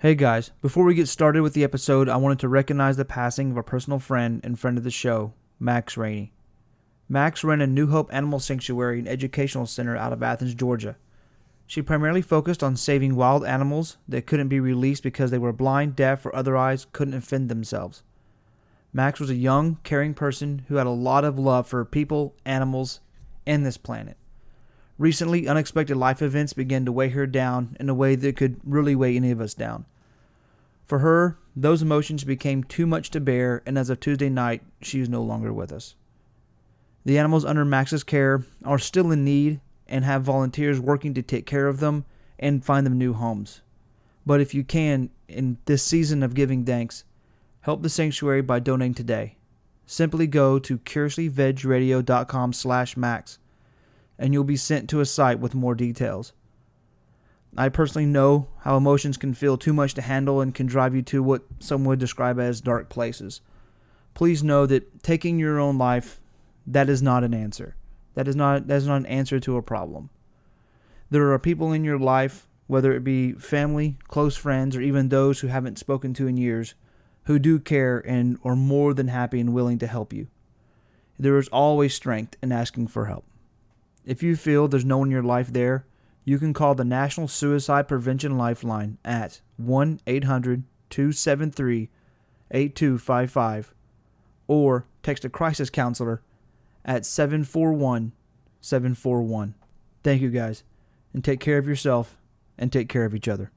Hey guys, before we get started with the episode, I wanted to recognize the passing of a personal friend and friend of the show, Max Rainey. Max ran a New Hope Animal Sanctuary and Educational Center out of Athens, Georgia. She primarily focused on saving wild animals that couldn't be released because they were blind, deaf, or otherwise couldn't defend themselves. Max was a young, caring person who had a lot of love for people, animals, and this planet. Recently, unexpected life events began to weigh her down in a way that could really weigh any of us down. For her, those emotions became too much to bear, and as of Tuesday night, she is no longer with us. The animals under Max's care are still in need and have volunteers working to take care of them and find them new homes. But if you can, in this season of giving thanks, help the sanctuary by donating today. Simply go to curiouslyvegradio.com/max and you'll be sent to a site with more details. I personally know how emotions can feel too much to handle and can drive you to what some would describe as dark places. Please know that taking your own life, that is not an answer. That is not an answer to a problem. There are people in your life, whether it be family, close friends, or even those who haven't spoken to in years, who do care and are more than happy and willing to help you. There is always strength in asking for help. If you feel there's no one in your life there, you can call the National Suicide Prevention Lifeline at 1-800-273-8255 or text a crisis counselor at 741-741. Thank you guys, and take care of yourself and take care of each other.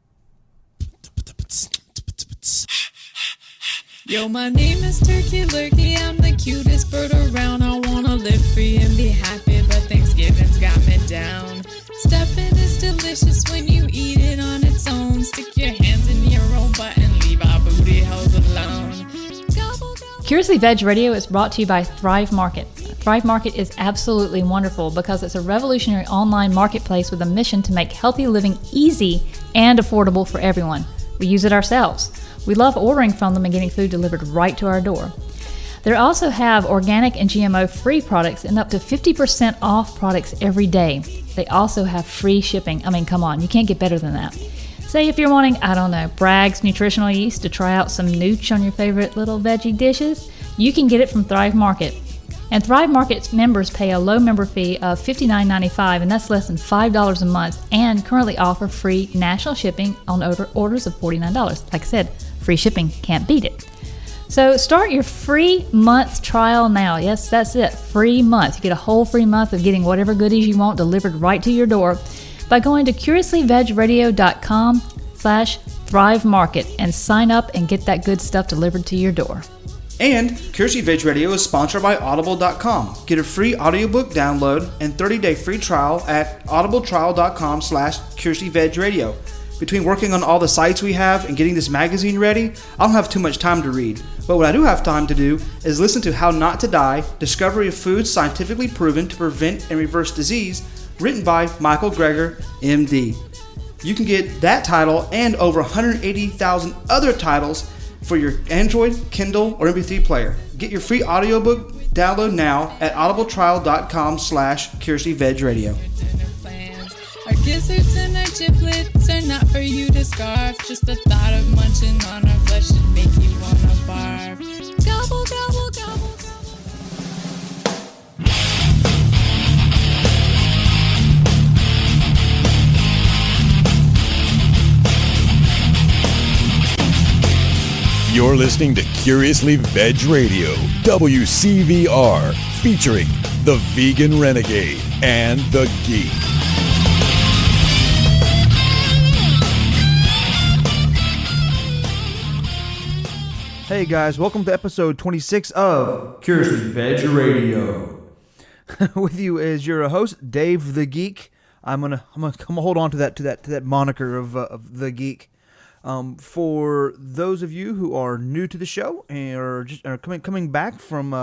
Yo, my name is Turkey Lurkey, I'm the cutest bird around. I wanna live free and be happy, but Thanksgiving's got me down. Stuffing is delicious when you eat it on its own. Stick your hands in your own butt and leave our booty holes alone. Gobble, gobble. Curiously Veg Radio is brought to you by Thrive Market. Thrive Market is absolutely wonderful because it's a revolutionary online marketplace with a mission to make healthy living easy and affordable for everyone. We use it ourselves. We love ordering from them and getting food delivered right to our door. They also have organic and GMO-free products and up to 50% off products every day. They also have free shipping. I mean, come on, you can't get better than that. Say if you're wanting, Bragg's nutritional yeast to try out some nooch on your favorite little veggie dishes, you can get it from Thrive Market. And Thrive Market's members pay a low member fee of $59.95, and that's less than $5 a month, and currently offer free national shipping on orders of $49. Like I said, free shipping, can't beat it. So start your free month trial now. Yes, that's it, free month. You get a whole free month of getting whatever goodies you want delivered right to your door by going to curiouslyvegradio.com/Thrive Market and sign up and get that good stuff delivered to your door. And Curiously Veg Radio is sponsored by Audible.com. Get a free audiobook download and 30-day free trial at audibletrial.com/CuriouslyVegRadio. Between working on all the sites we have and getting this magazine ready, I don't have too much time to read. But what I do have time to do is listen to How Not to Die, Discovery of Foods Scientifically Proven to Prevent and Reverse Disease, written by Michael Greger, MD. You can get that title and over 180,000 other titles for your Android, Kindle, or MP3 player. Get your free audiobook download now at audibletrial.com/CuriouslyVegRadio. Our gizzards and our giblets are not for you to scarf. Just the thought of munching on our flesh should make you wanna barf. Gobble, gobble, gobble. You're listening to Curiously Veg Radio, WCVR, featuring the Vegan Renegade and the Geek. Hey guys, welcome to episode 26 of Curiously Veg Radio. With you is your host, Dave the Geek. I'm gonna hold on to that moniker of the Geek. For those of you who are new to the show and are coming back from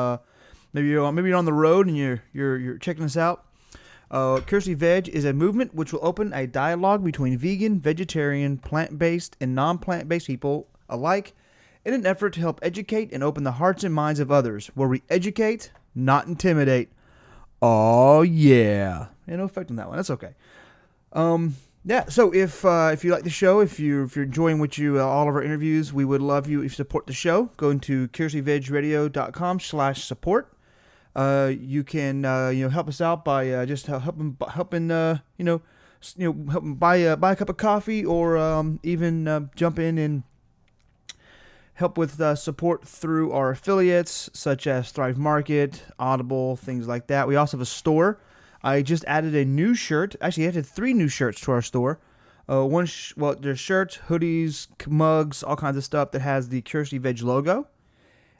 maybe you're on the road and you're checking us out, Curiously Veg is a movement which will open a dialogue between vegan, vegetarian, plant-based, and non-plant-based people alike in an effort to help educate and open the hearts and minds of others, where we educate, not intimidate. Oh yeah, no effect on that one. That's okay. Yeah, so if you like the show, if you're enjoying all of our interviews, we would love you if you support the show. Go into curiositygvegeradio.com/support. You can help us out by just helping helping buy a cup of coffee, or even jump in and help with support through our affiliates such as Thrive Market, Audible, things like that. We also have a store. I just added a new shirt. Actually, I added 3 new shirts to our store. There's shirts, hoodies, mugs, all kinds of stuff that has the Curiosity Veg logo,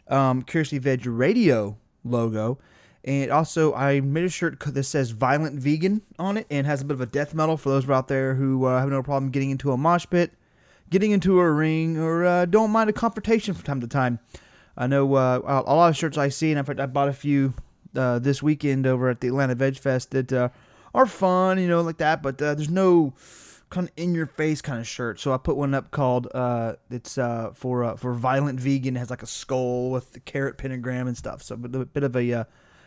Curiosity Veg Radio logo, and also I made a shirt that says Violent Vegan on it and has a bit of a death metal for those out there who have no problem getting into a mosh pit, getting into a ring, or don't mind a confrontation from time to time. I know a lot of shirts I see, and in fact I bought a few this weekend over at the Atlanta Veg Fest that are fun, like that, but there's no kind of in-your-face kind of shirt. So I put one up called, it's for Violent Vegan. It has like a skull with the carrot pentagram and stuff, so a bit of a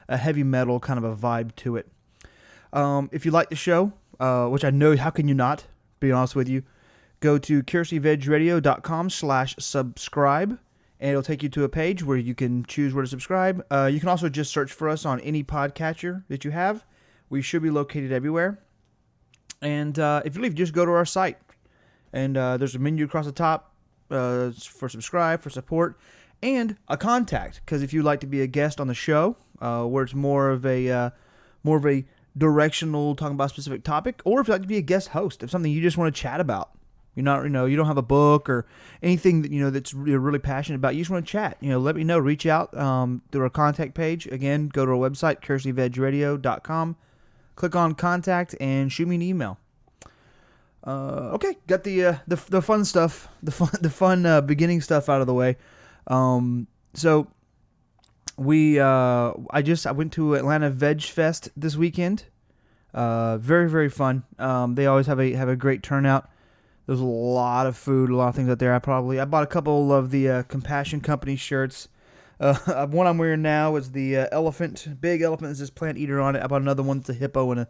heavy metal kind of a vibe to it. If you like the show, which I know, how can you not, be honest with you, go to curiositygvegeradio.com/subscribe. And it'll take you to a page where you can choose where to subscribe. You can also just search for us on any podcatcher that you have. We should be located everywhere. And if you leave, just go to our site. And there's a menu across the top for subscribe, for support, and a contact. Because if you'd like to be a guest on the show, where it's more of a directional, talking about a specific topic, or if you'd like to be a guest host of something you just want to chat about. You're not, you don't have a book or anything that, that's you're really passionate about. You just want to chat. Let me know. Reach out through our contact page. Again, go to our website, curiositygvegeradio.com. Click on contact and shoot me an email. Okay, got the fun stuff, the fun beginning stuff out of the way. So I went to Atlanta Veg Fest this weekend. Very, very fun. They always have a great turnout. There's a lot of food, a lot of things out there. I bought a couple of the Compassion Company shirts. One I'm wearing now is the big elephant. There's this plant eater on it. I bought another one that's a hippo in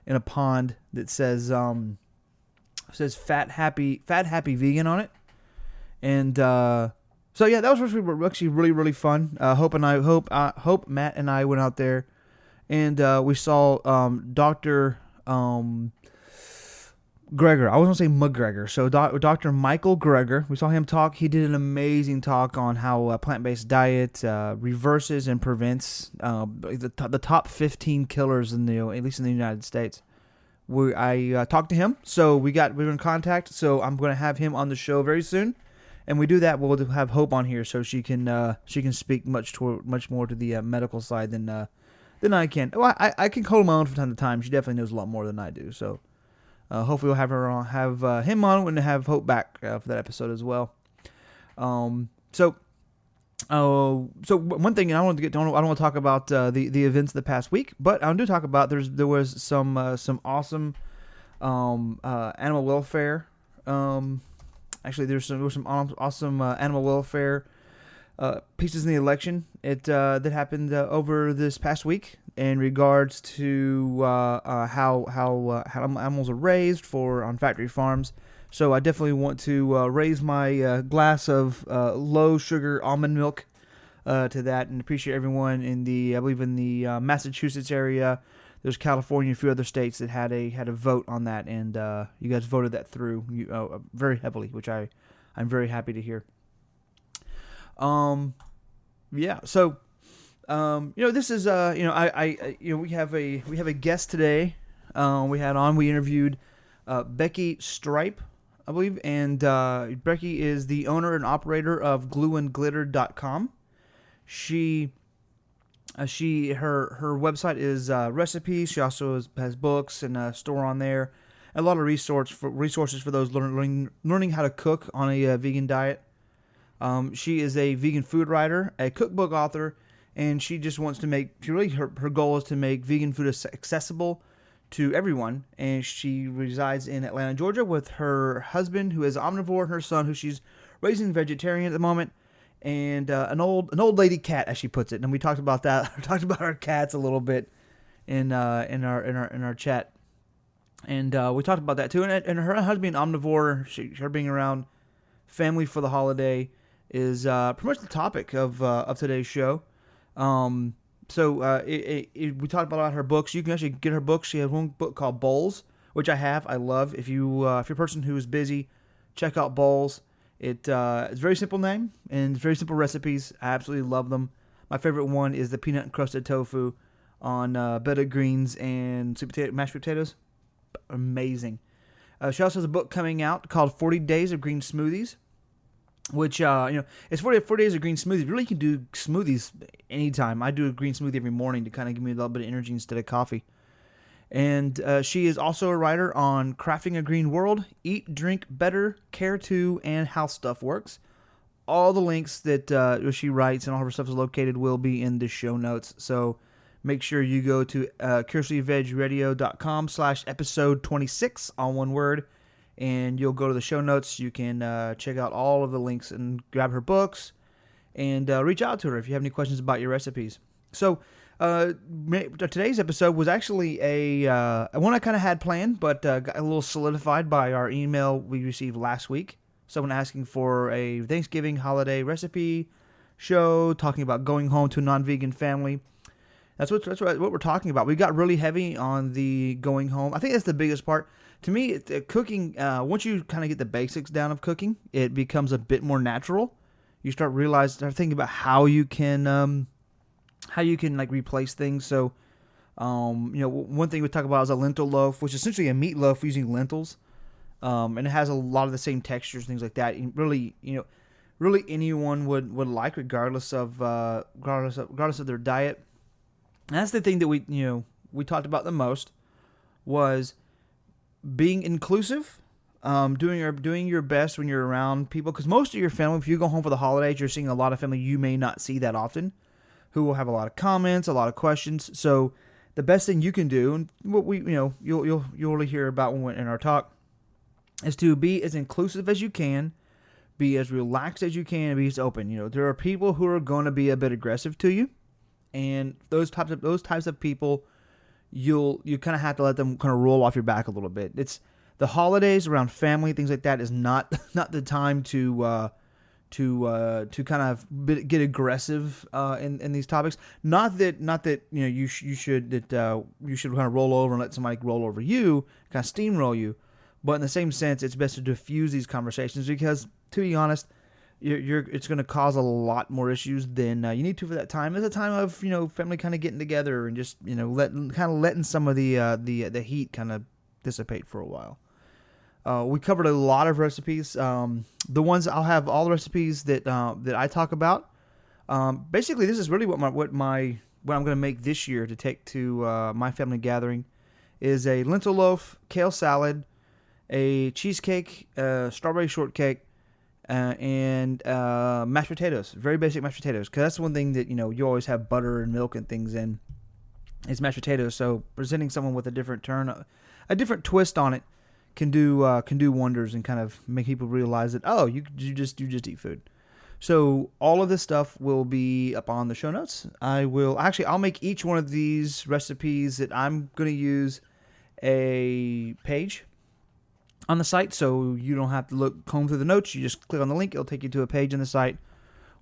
a pond that says fat happy vegan on it. And so yeah, that was actually really, really fun. Hope Matt and I went out there, and we saw Dr. Greger. I was going to say McGregor. So Dr. Michael Greger, we saw him talk. He did an amazing talk on how a plant-based diet reverses and prevents the top 15 killers at least in the United States. I talked to him, so we were in contact. So I'm going to have him on the show very soon. And we do that, we'll have Hope on here so she can speak much more to the medical side than I can. Well, I can hold my own from time to time. She definitely knows a lot more than I do. So. Hopefully we'll have her on, him on, and have Hope back for that episode as well. So one thing I don't want to talk about the events of the past week, but I do talk about there was some awesome animal welfare. Actually, there were some awesome animal welfare pieces in the election that happened over this past week in regards to how animals are raised on factory farms. So I definitely want to raise my glass of low sugar almond milk to that, and appreciate everyone in I believe in the Massachusetts area. There's California, a few other states that had a vote on that, and you guys voted that through very heavily, which I'm very happy to hear. Yeah. So, this is we have a guest today. We interviewed Becky Striepe, I believe, and Becky is the owner and operator of glueandglitter.com. Her website is recipes. She also has books and a store on there. A lot of resources for those learning how to cook on a vegan diet. She is a vegan food writer, a cookbook author, and she just wants to her goal is to make vegan food accessible to everyone. And she resides in Atlanta, Georgia, with her husband, who is omnivore, and her son, who she's raising vegetarian at the moment, and an old lady cat, as she puts it. And we talked about that. We talked about our cats a little bit in our chat. And we talked about that too. And her husband being omnivore, her being around family for the holiday is pretty much the topic of today's show. We talked about her books. You can actually get her books. She has one book called Bowls, which I have. I love. If you're a person who is busy, check out Bowls. It's a very simple name and very simple recipes. I absolutely love them. My favorite one is the peanut encrusted tofu on bed greens and mashed potatoes. Amazing. She also has a book coming out called 40 Days of Green Smoothies, which, it's 40 Days of Green Smoothies. Really, you can do smoothies anytime. I do a green smoothie every morning to kind of give me a little bit of energy instead of coffee. And she is also a writer on Crafting a Green World, Eat, Drink Better, Care To, and How Stuff Works. All the links that she writes and all her stuff is located will be in the show notes. So make sure you go to curiouslyvegradio.com/episode 26, all one word, and you'll go to the show notes. You can check out all of the links and grab her books and reach out to her if you have any questions about your recipes. So today's episode was actually a one I kind of had planned, but got a little solidified by our email we received last week. Someone asking for a Thanksgiving holiday recipe show, talking about going home to a non-vegan family. That's what we're talking about. We got really heavy on the going home. I think that's the biggest part. To me, cooking, once you kind of get the basics down of cooking, it becomes a bit more natural. You start thinking about how you can like replace things. So, one thing we talk about is a lentil loaf, which is essentially a meatloaf using lentils. And it has a lot of the same textures, things like that. And really, really anyone would like, regardless of their diet. And that's the thing that we talked about the most, was being inclusive, doing your best when you're around people. Because most of your family, if you go home for the holidays, you're seeing a lot of family you may not see that often, who will have a lot of comments, a lot of questions. So the best thing you can do, and what you'll really hear about in our talk, is to be as inclusive as you can, be as relaxed as you can, and be as open. There are people who are going to be a bit aggressive to you, and those types of people, you kind of have to let them kind of roll off your back a little bit. It's the holidays around family, things like that, is not the time to kind of get aggressive in these topics. Not that you should kind of roll over and let somebody roll over you, kind of steamroll you. But in the same sense, it's best to diffuse these conversations, because, to be honest, it's going to cause a lot more issues than you need to for that time. It's a time of family kind of getting together and just letting some of the heat kind of dissipate for a while. We covered a lot of recipes. The ones I'll have all the recipes that I talk about. Basically, this is really what I'm going to make this year to take to my family gathering is a lentil loaf, kale salad, a cheesecake, strawberry shortcake, and mashed potatoes. Very basic mashed potatoes, because that's one thing that you always have butter and milk and things in. Is mashed potatoes. So presenting someone with a different different twist on it can do wonders and kind of make people realize that you just eat food. So all of this stuff will be up on the show notes. I'll make each one of these recipes that I'm going to use a page on the site, so you don't have to comb through the notes. You just click on the link; it'll take you to a page on the site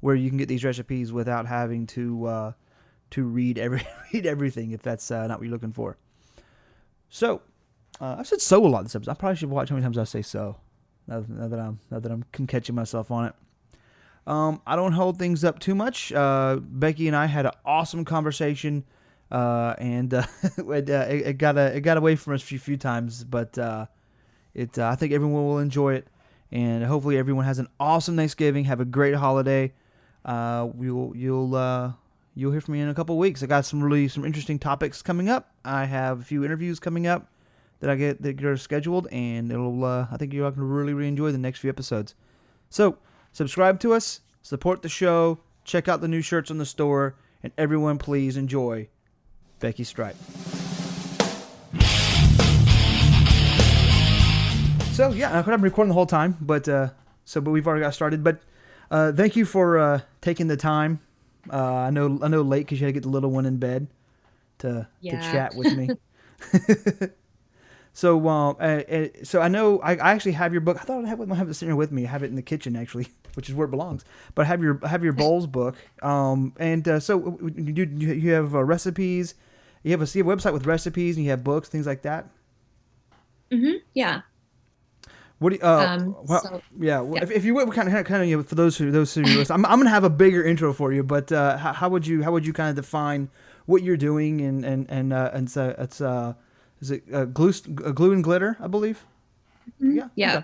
where you can get these recipes without having to read everything if that's not what you're looking for. So I've said "so" a lot this episode. I probably should watch how many times I say "so." Now that I'm catching myself on it. I don't hold things up too much. Becky and I had an awesome conversation, and it got away from us a few times, but. I think everyone will enjoy it, and hopefully everyone has an awesome Thanksgiving. Have a great holiday. You'll hear from me in a couple of weeks. I got some interesting topics coming up. I have a few interviews coming up that are scheduled, and I think you're going to really, really enjoy the next few episodes. So subscribe to us, support the show, check out the new shirts on the store, and everyone please enjoy Becky Striepe. So yeah, I'm recording the whole time, but we've already got started. But thank you for taking the time. I know late because you had to get the little one in bed to chat with me. So, so I know I actually have your book. I thought I have it sitting here with me. I have it in the kitchen actually, which is where it belongs. But I have your bowls book. So you have recipes. You have a website with recipes, and you have books, things like that. Yeah. What do you, yeah. Yeah. If you would kind of you know, for those who listen, I'm gonna have a bigger intro for you. But how would you kind of define what you're doing and so it's is it glue and glitter, I believe? Yeah. Yeah.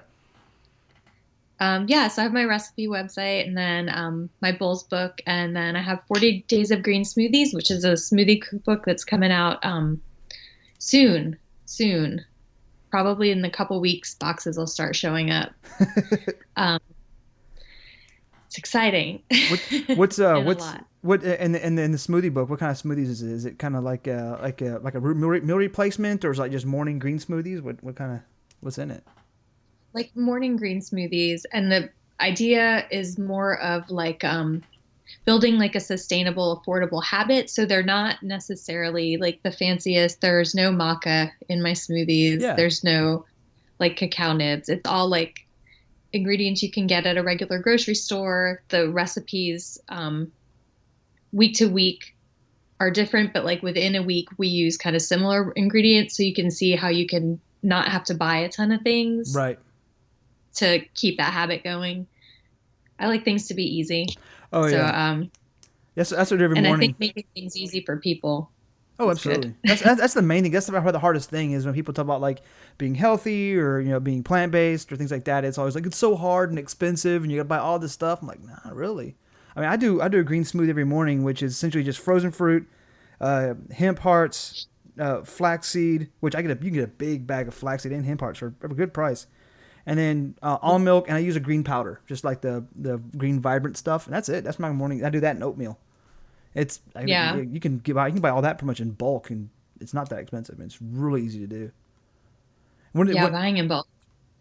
Okay. So I have my recipe website and then my bowls book, and then I have 40 Days of Green Smoothies, which is a smoothie cookbook that's coming out soon. Probably in a couple weeks, boxes will start showing up. It's exciting. What's And a what's lot. what and the smoothie book? What kind of smoothies is it? Is it kind of like a meal replacement, or is it like just morning green smoothies? What kind of what's in it? Like morning green smoothies, and the idea is more of like building like a sustainable, affordable habit. So they're not necessarily like the fanciest. There's no maca in my smoothies. Yeah. There's no like cacao nibs. It's all like ingredients you can get at a regular grocery store. The recipes week to week are different, but like within a week we use kind of similar ingredients, so you can see how you can not have to buy a ton of things Right. to keep that habit going. I like things to be easy. Oh So, yeah. Yes, that's what every and I morning. think making things easy for people. Oh, is good. absolutely. That's the main thing. That's probably the hardest thing is when people talk about like being healthy or being plant based or things like that. It's always like it's so hard and expensive and you got to buy all this stuff. I'm like, nah, really. I mean, I do a green smoothie every morning, which is essentially just frozen fruit, hemp hearts, flaxseed, which you can get a big bag of flaxseed and hemp hearts for a good price, and then almond milk, and I use a green powder, just like the green vibrant stuff, and that's it. That's my morning. I do that in oatmeal. Yeah. You can buy all that pretty much in bulk, and it's not that expensive. It's really easy to do. Buying in bulk.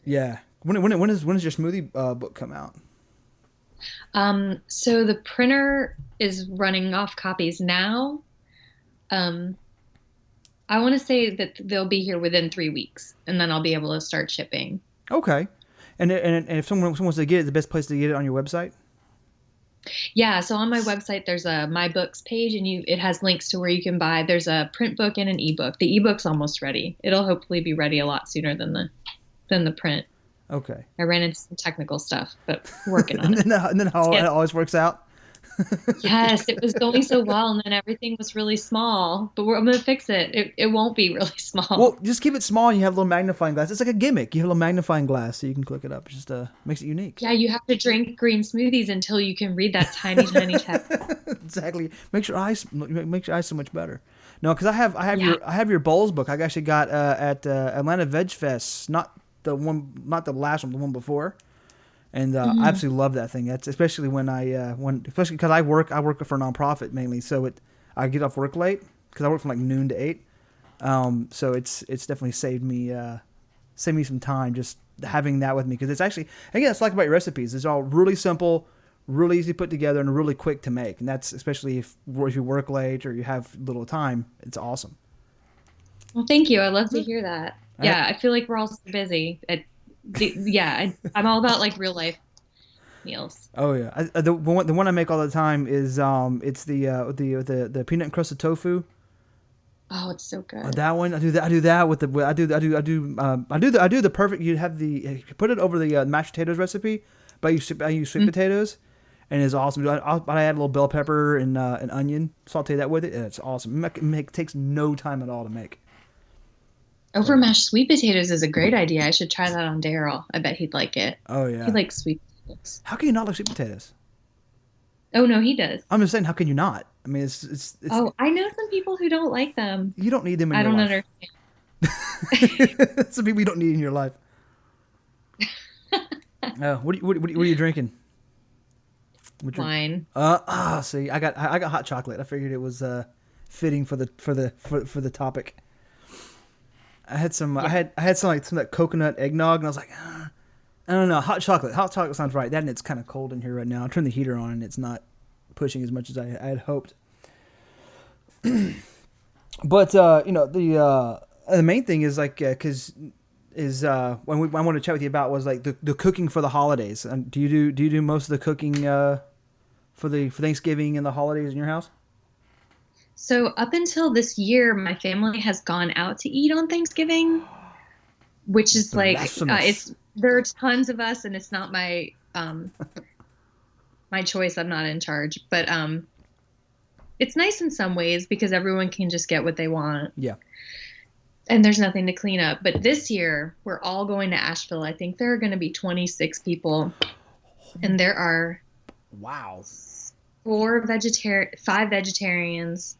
Yeah. When does your smoothie book come out? So the printer is running off copies now. I want to say that they'll be here within 3 weeks, and then I'll be able to start shipping. Okay. And if someone wants to get it, the best place to get it on your website? Yeah, so on my website there's a My Books page, and it has links to where you can buy. There's a print book and an ebook. The ebook's almost ready. It'll hopefully be ready a lot sooner than the print. Okay. I ran into some technical stuff, but working on it. and then how it always works out? Yes, it was going so well, and then everything was really small. But I'm gonna fix it. It won't be really small. Well, just keep it small and you have a little magnifying glass. It's like a gimmick. You have a little magnifying glass so you can click it up. It just makes it unique. Yeah, you have to drink green smoothies until you can read that tiny, tiny text. Exactly. Makes your eyes so much better. No, because I have your bowls book. I actually got at Atlanta Veg Fest, not the last one, the one before. And I absolutely love that thing. That's especially especially because I work for a nonprofit mainly, so I get off work late because I work from like noon to 8. So it's definitely saved me some time just having that with me, because it's actually, again, it's like about your recipes. It's all really simple, really easy to put together, and really quick to make. And that's especially if you work late or you have little time. It's awesome. Well, thank you. I love to hear that. Yeah, I feel like we're all so busy. I'm all about like real life meals. Oh yeah, the one I make all the time is it's the peanut encrusted tofu. Oh, it's so good. That one I do that with the I do the perfect. You put it over the mashed potatoes recipe, but I use sweet potatoes, and it's awesome. I add a little bell pepper and an onion, saute that with it, and it's awesome. It takes no time at all to make. Over mashed sweet potatoes is a great idea. I should try that on Daryl. I bet he'd like it. Oh yeah, he likes sweet potatoes. How can you not like sweet potatoes? Oh no, he does. I'm just saying, how can you not? I mean, it's. Oh, I know some people who don't like them. You don't need them in I your don't life. understand. Some people you don't need in your life. What are you drinking? Wine. See, I got hot chocolate. I figured it was fitting for the topic. I had some I had some of that coconut eggnog, and I was like, I don't know, hot chocolate sounds right. That, and it's kind of cold in here right now. I turned the heater on and it's not pushing as much as I had hoped. But The main thing is like, because when I wanted to chat with you about was like the cooking for the holidays. And do you do most of the cooking for Thanksgiving and the holidays in your house? So up until this year, my family has gone out to eat on Thanksgiving, which is like Blasphemous. it's there are tons of us, and it's not my choice. I'm not in charge, but it's nice in some ways because everyone can just get what they want, Yeah. and there's nothing to clean up. But this year, we're all going to Asheville. I think there are going to be 26 people, and there are Wow. five vegetarians,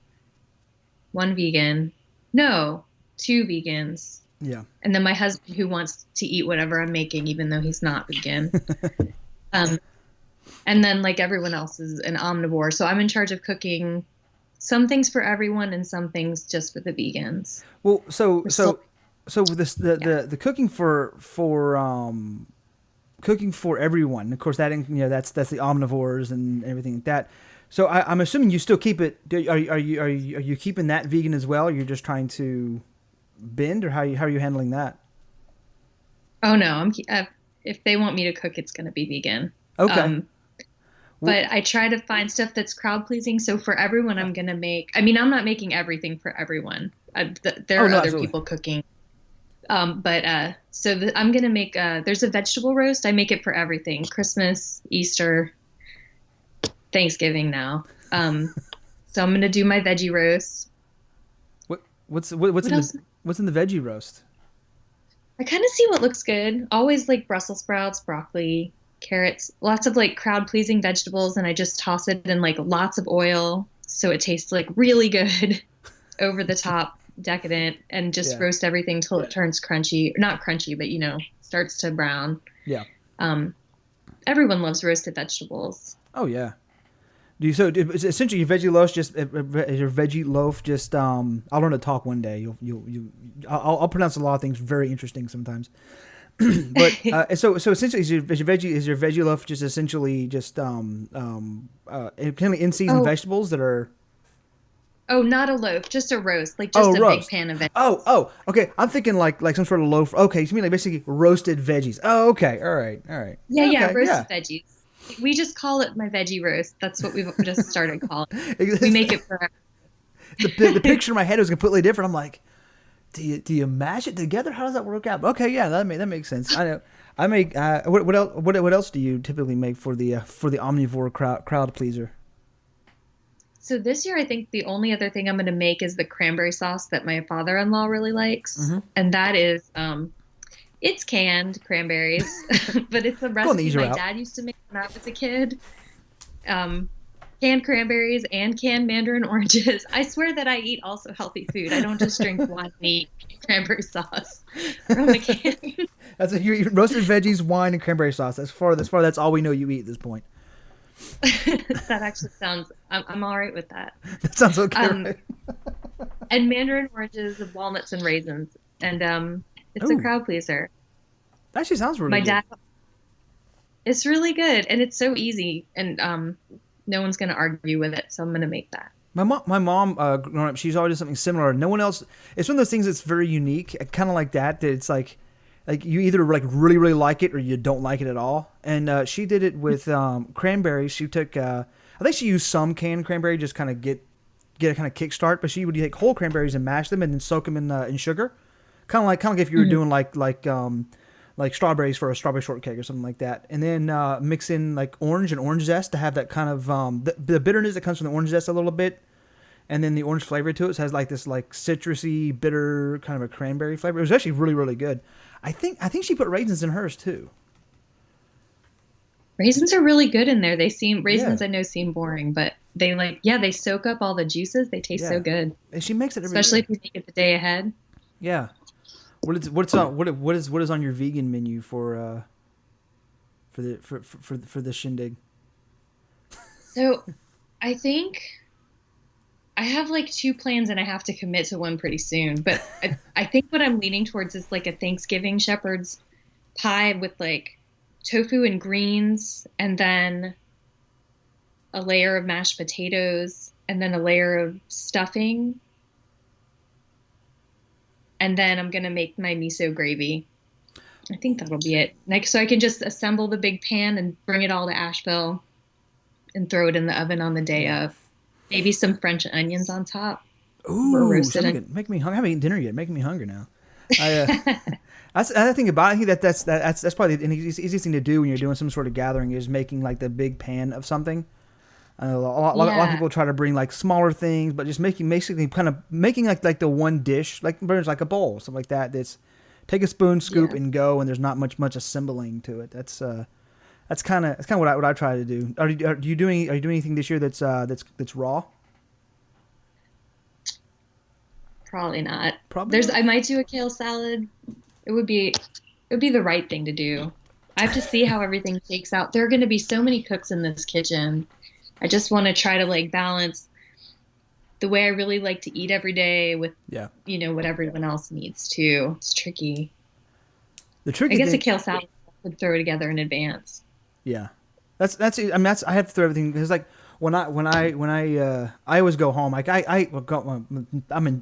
one vegan, no, two vegans, Yeah. and then my husband who wants to eat whatever I'm making, even though he's not vegan. um, and then like everyone else is an omnivore, so I'm in charge of cooking some things for everyone and some things just for the vegans. Well, so We're so still, so with this the cooking for cooking for everyone. Of course, that's the omnivores and everything like that. So I'm assuming you still keep it. Are you keeping that vegan as well? Or you're just trying to bend, or how are you handling that? oh no, if they want me to cook, it's going to be vegan. Okay. Um, Well, but I try to find stuff that's crowd pleasing. So for everyone, I'm going to make, I mean, I'm not making everything for everyone. There oh are no, other absolutely. people cooking. I'm going to make, there's a vegetable roast. I make it for everything. Christmas, Easter, Thanksgiving now. So I'm going to do my veggie roast. What's What in the else? what's in the veggie roast? I kind of see what looks good. Always like Brussels sprouts, broccoli, carrots, lots of like crowd pleasing vegetables. And I just toss it in like lots of oil. So it tastes like really good, over the top, decadent, and just Yeah. roast everything till it turns crunchy. Not crunchy, but starts to brown. Yeah. Um, Everyone loves roasted vegetables. Oh yeah. It's essentially your veggie loaf just I'll learn to talk one day. I'll pronounce a lot of things very interesting sometimes. But so essentially is your veggie loaf just essentially just kind of in season Oh, vegetables that are oh, not a loaf, just a roast, like oh just a big roast. pan of Oh, veggies. oh, okay. I'm thinking like some sort of loaf. Okay, so you mean like basically roasted veggies. Oh, okay. All right. Yeah, yeah, Okay, yeah. roasted veggies. We just call it my veggie roast. That's what we've just started calling it. We make it for. The picture in my head was completely different. I'm like, do you mash it together? How does that work out? Okay, yeah, that makes sense. I know. I make what else do you typically make for the omnivore crowd pleaser? So this year, I think the only other thing I'm going to make is the cranberry sauce that my father-in-law really likes, Mm-hmm. and that is it's canned cranberries, but it's a Going the recipe easier my route. dad used to make when I was a kid. Um, Canned cranberries and canned mandarin oranges. I swear that I eat also healthy food. I don't just drink wine and eat cranberry sauce from a can. You eat roasted veggies, wine, and cranberry sauce. That's all we know you eat at this point. That actually sounds. I'm all right with that. That sounds okay, Um, right? and mandarin oranges, walnuts, and raisins, and it's a Ooh, crowd pleaser. that actually sounds really My good. dad, it's really good, and it's so easy, and no one's gonna argue with it, so I'm gonna make that. My mom, growing up, she's always done something similar. No one else. It's one of those things that's very unique, kind of like that. That it's like you either like really really like it or you don't like it at all. And she did it with cranberries. She took, I think she used some canned cranberry just kind of get a kind of kickstart. But she would take whole cranberries and mash them and then soak them in sugar, kind of like if you were Mhm. doing like strawberries for a strawberry shortcake or something like that, and then mix in like orange and orange zest to have that kind of the bitterness that comes from the orange zest a little bit, and then the orange flavor to it. So it has like this like citrusy, bitter kind of a cranberry flavor. It was actually really, really good. I think she put raisins in hers too. Raisins are really good in there. Yeah, Raisins I know seem boring, but they soak up all the juices. They taste so yeah. good, And she makes it every especially year. if you make it the day ahead. Yeah. What is on your vegan menu for the shindig? So I think I have like two plans and I have to commit to one pretty soon. But I think what I'm leaning towards is like a Thanksgiving shepherd's pie with like tofu and greens, and then a layer of mashed potatoes, and then a layer of stuffing. And then I'm going to make my miso gravy. I think that'll be it. Like, so I can just assemble the big pan and bring it all to Asheville and throw it in the oven on the day of. Maybe some French onions on top. Ooh, roasted make me hungry. I haven't eaten dinner yet. Making me hungry now. That's I think about it. I think that's probably the easiest thing to do when you're doing some sort of gathering is making like the big pan of something. I know a lot of people try to bring like smaller things, but just basically kind of making like the one dish, like a bowl, something like that. That's take a spoon, scoop, and go, and there's not much assembling to it. That's kind of what I try to do. Are you doing anything this year that's raw? Probably not. Probably. I might do a kale salad. It would be the right thing to do. I have to see how everything shakes out. There are going to be so many cooks in this kitchen. I just want to try to like balance the way I really like to eat every day with what everyone else needs too. It's tricky. I guess a kale salad I could throw together in advance. Yeah, I have to throw everything because like when I always go home. Like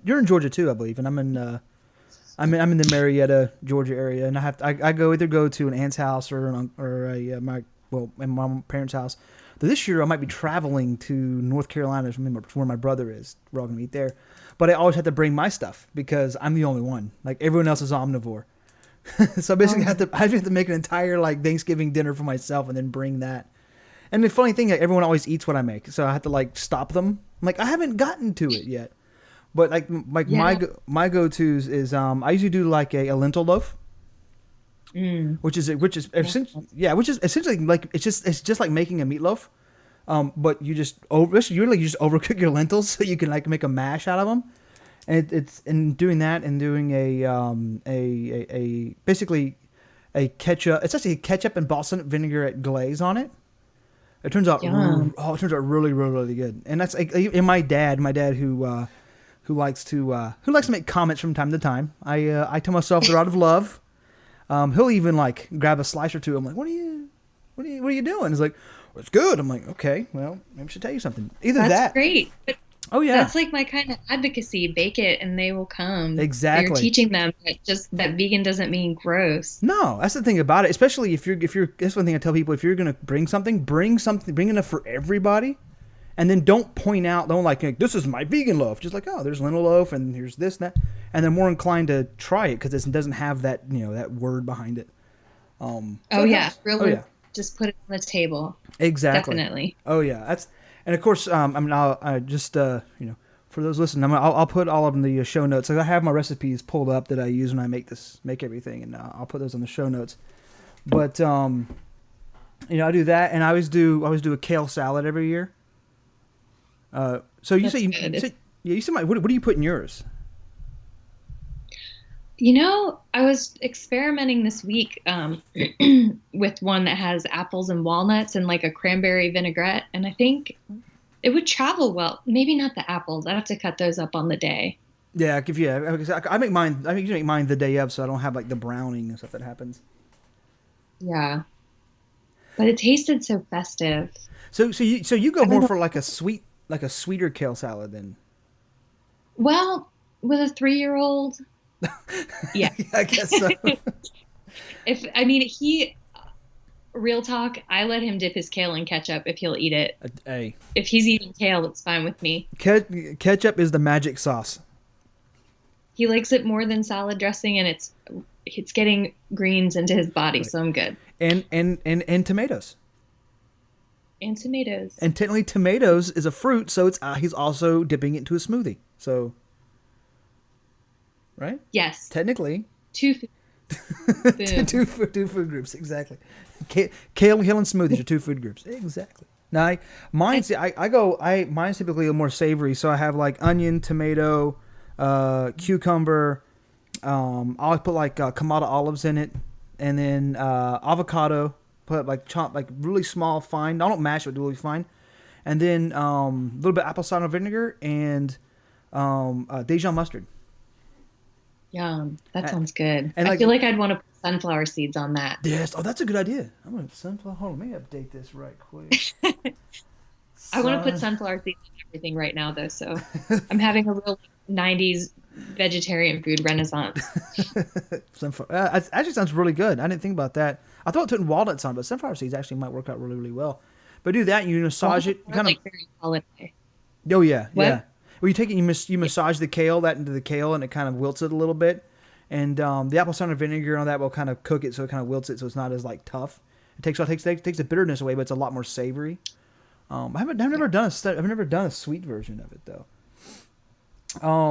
you're in Georgia too, I believe, and I'm in the Marietta, Georgia area, and I either go to an aunt's house or my parents' house. But this year I might be traveling to North Carolina, where my brother is. We're all gonna meet there, but I always have to bring my stuff because I'm the only one. Like everyone else is omnivore. So I basically have to make an entire like Thanksgiving dinner for myself and then bring that. And the funny thing, like, everyone always eats what I make, so I have to like stop them. I'm like, I haven't gotten to it yet, but my go-tos is I usually do like a lentil loaf, which is essentially like it's just like making a meatloaf, but you just overcook your lentils so you can like make a mash out of them. And it's in doing that and doing basically a ketchup. It's actually a ketchup and balsamic vinaigrette glaze on it. It turns out really, really, really good. And that's like, and my dad who likes to make comments from time to time. I tell myself they're out of love. He'll even like grab a slice or two. I'm like, what are you doing? He's like, well, it's good. I'm like, okay, well, maybe I should tell you something. That's great. Oh yeah, that's like my kind of advocacy. Bake it, and they will come. Exactly. You're teaching them that vegan doesn't mean gross. No, that's the thing about it. Especially if you're. That's one thing I tell people. If you're gonna bring enough for everybody, and then don't point out. Don't like this is my vegan loaf. Just like, oh, there's lentil loaf, and here's this and that, and they're more inclined to try it because it doesn't have that that word behind it. Just put it on the table. Exactly. Definitely. Oh yeah, and of course, I'll just for those listening, I'll put all of them in the show notes. Like I have my recipes pulled up that I use when I make everything, and I'll put those on the show notes. But I do that, and I always do a kale salad every year. So you say what do you put in yours? I was experimenting this week with one that has apples and walnuts and like a cranberry vinaigrette, and I think it would travel well. Maybe not the apples. I'd have to cut those up on the day. Yeah, I make mine. I usually make mine the day of, so I don't have like the browning and stuff that happens. Yeah, but it tasted so festive. So you go more for like a sweeter kale salad then? Well, with a 3-year-old. Yeah, I guess so. Real talk, I let him dip his kale in ketchup if he'll eat it. Hey. If he's eating kale, it's fine with me. Ketchup is the magic sauce. He likes it more than salad dressing, and it's getting greens into his body, right. So I'm good. And tomatoes. And tomatoes. And technically, tomatoes is a fruit, so he's also dipping it into a smoothie. So. Right? Yes. Technically. Two food groups, exactly. Kale, and smoothies are 2 food groups. Exactly. Now, mine's typically a more savory, so I have like onion, tomato, cucumber. I'll put like Kamada olives in it, and then avocado. Put like chop like really small, fine. I don't mash it, but really fine. And then a little bit of apple cider vinegar and Dijon mustard. Yum. That sounds good. And I feel like I'd want to put sunflower seeds on that. Yes. Oh, that's a good idea. I'm going to sunflower. Hold on. Let me update this right quick. I want to put sunflower seeds on everything right now, though. So I'm having a real 90s vegetarian food renaissance. It actually sounds really good. I didn't think about that. I thought putting walnuts on, but sunflower seeds actually might work out really, really well. But do that, and you massage it. You kind like very holiday. Oh yeah, What? yeah. Well, you take it, you massage the kale that into the kale, and it kind of wilts it a little bit. And the apple cider vinegar on that will kind of cook it, so it kind of wilts it, so it's not as like tough. It takes the bitterness away, but it's a lot more savory. I've never done a sweet version of it though.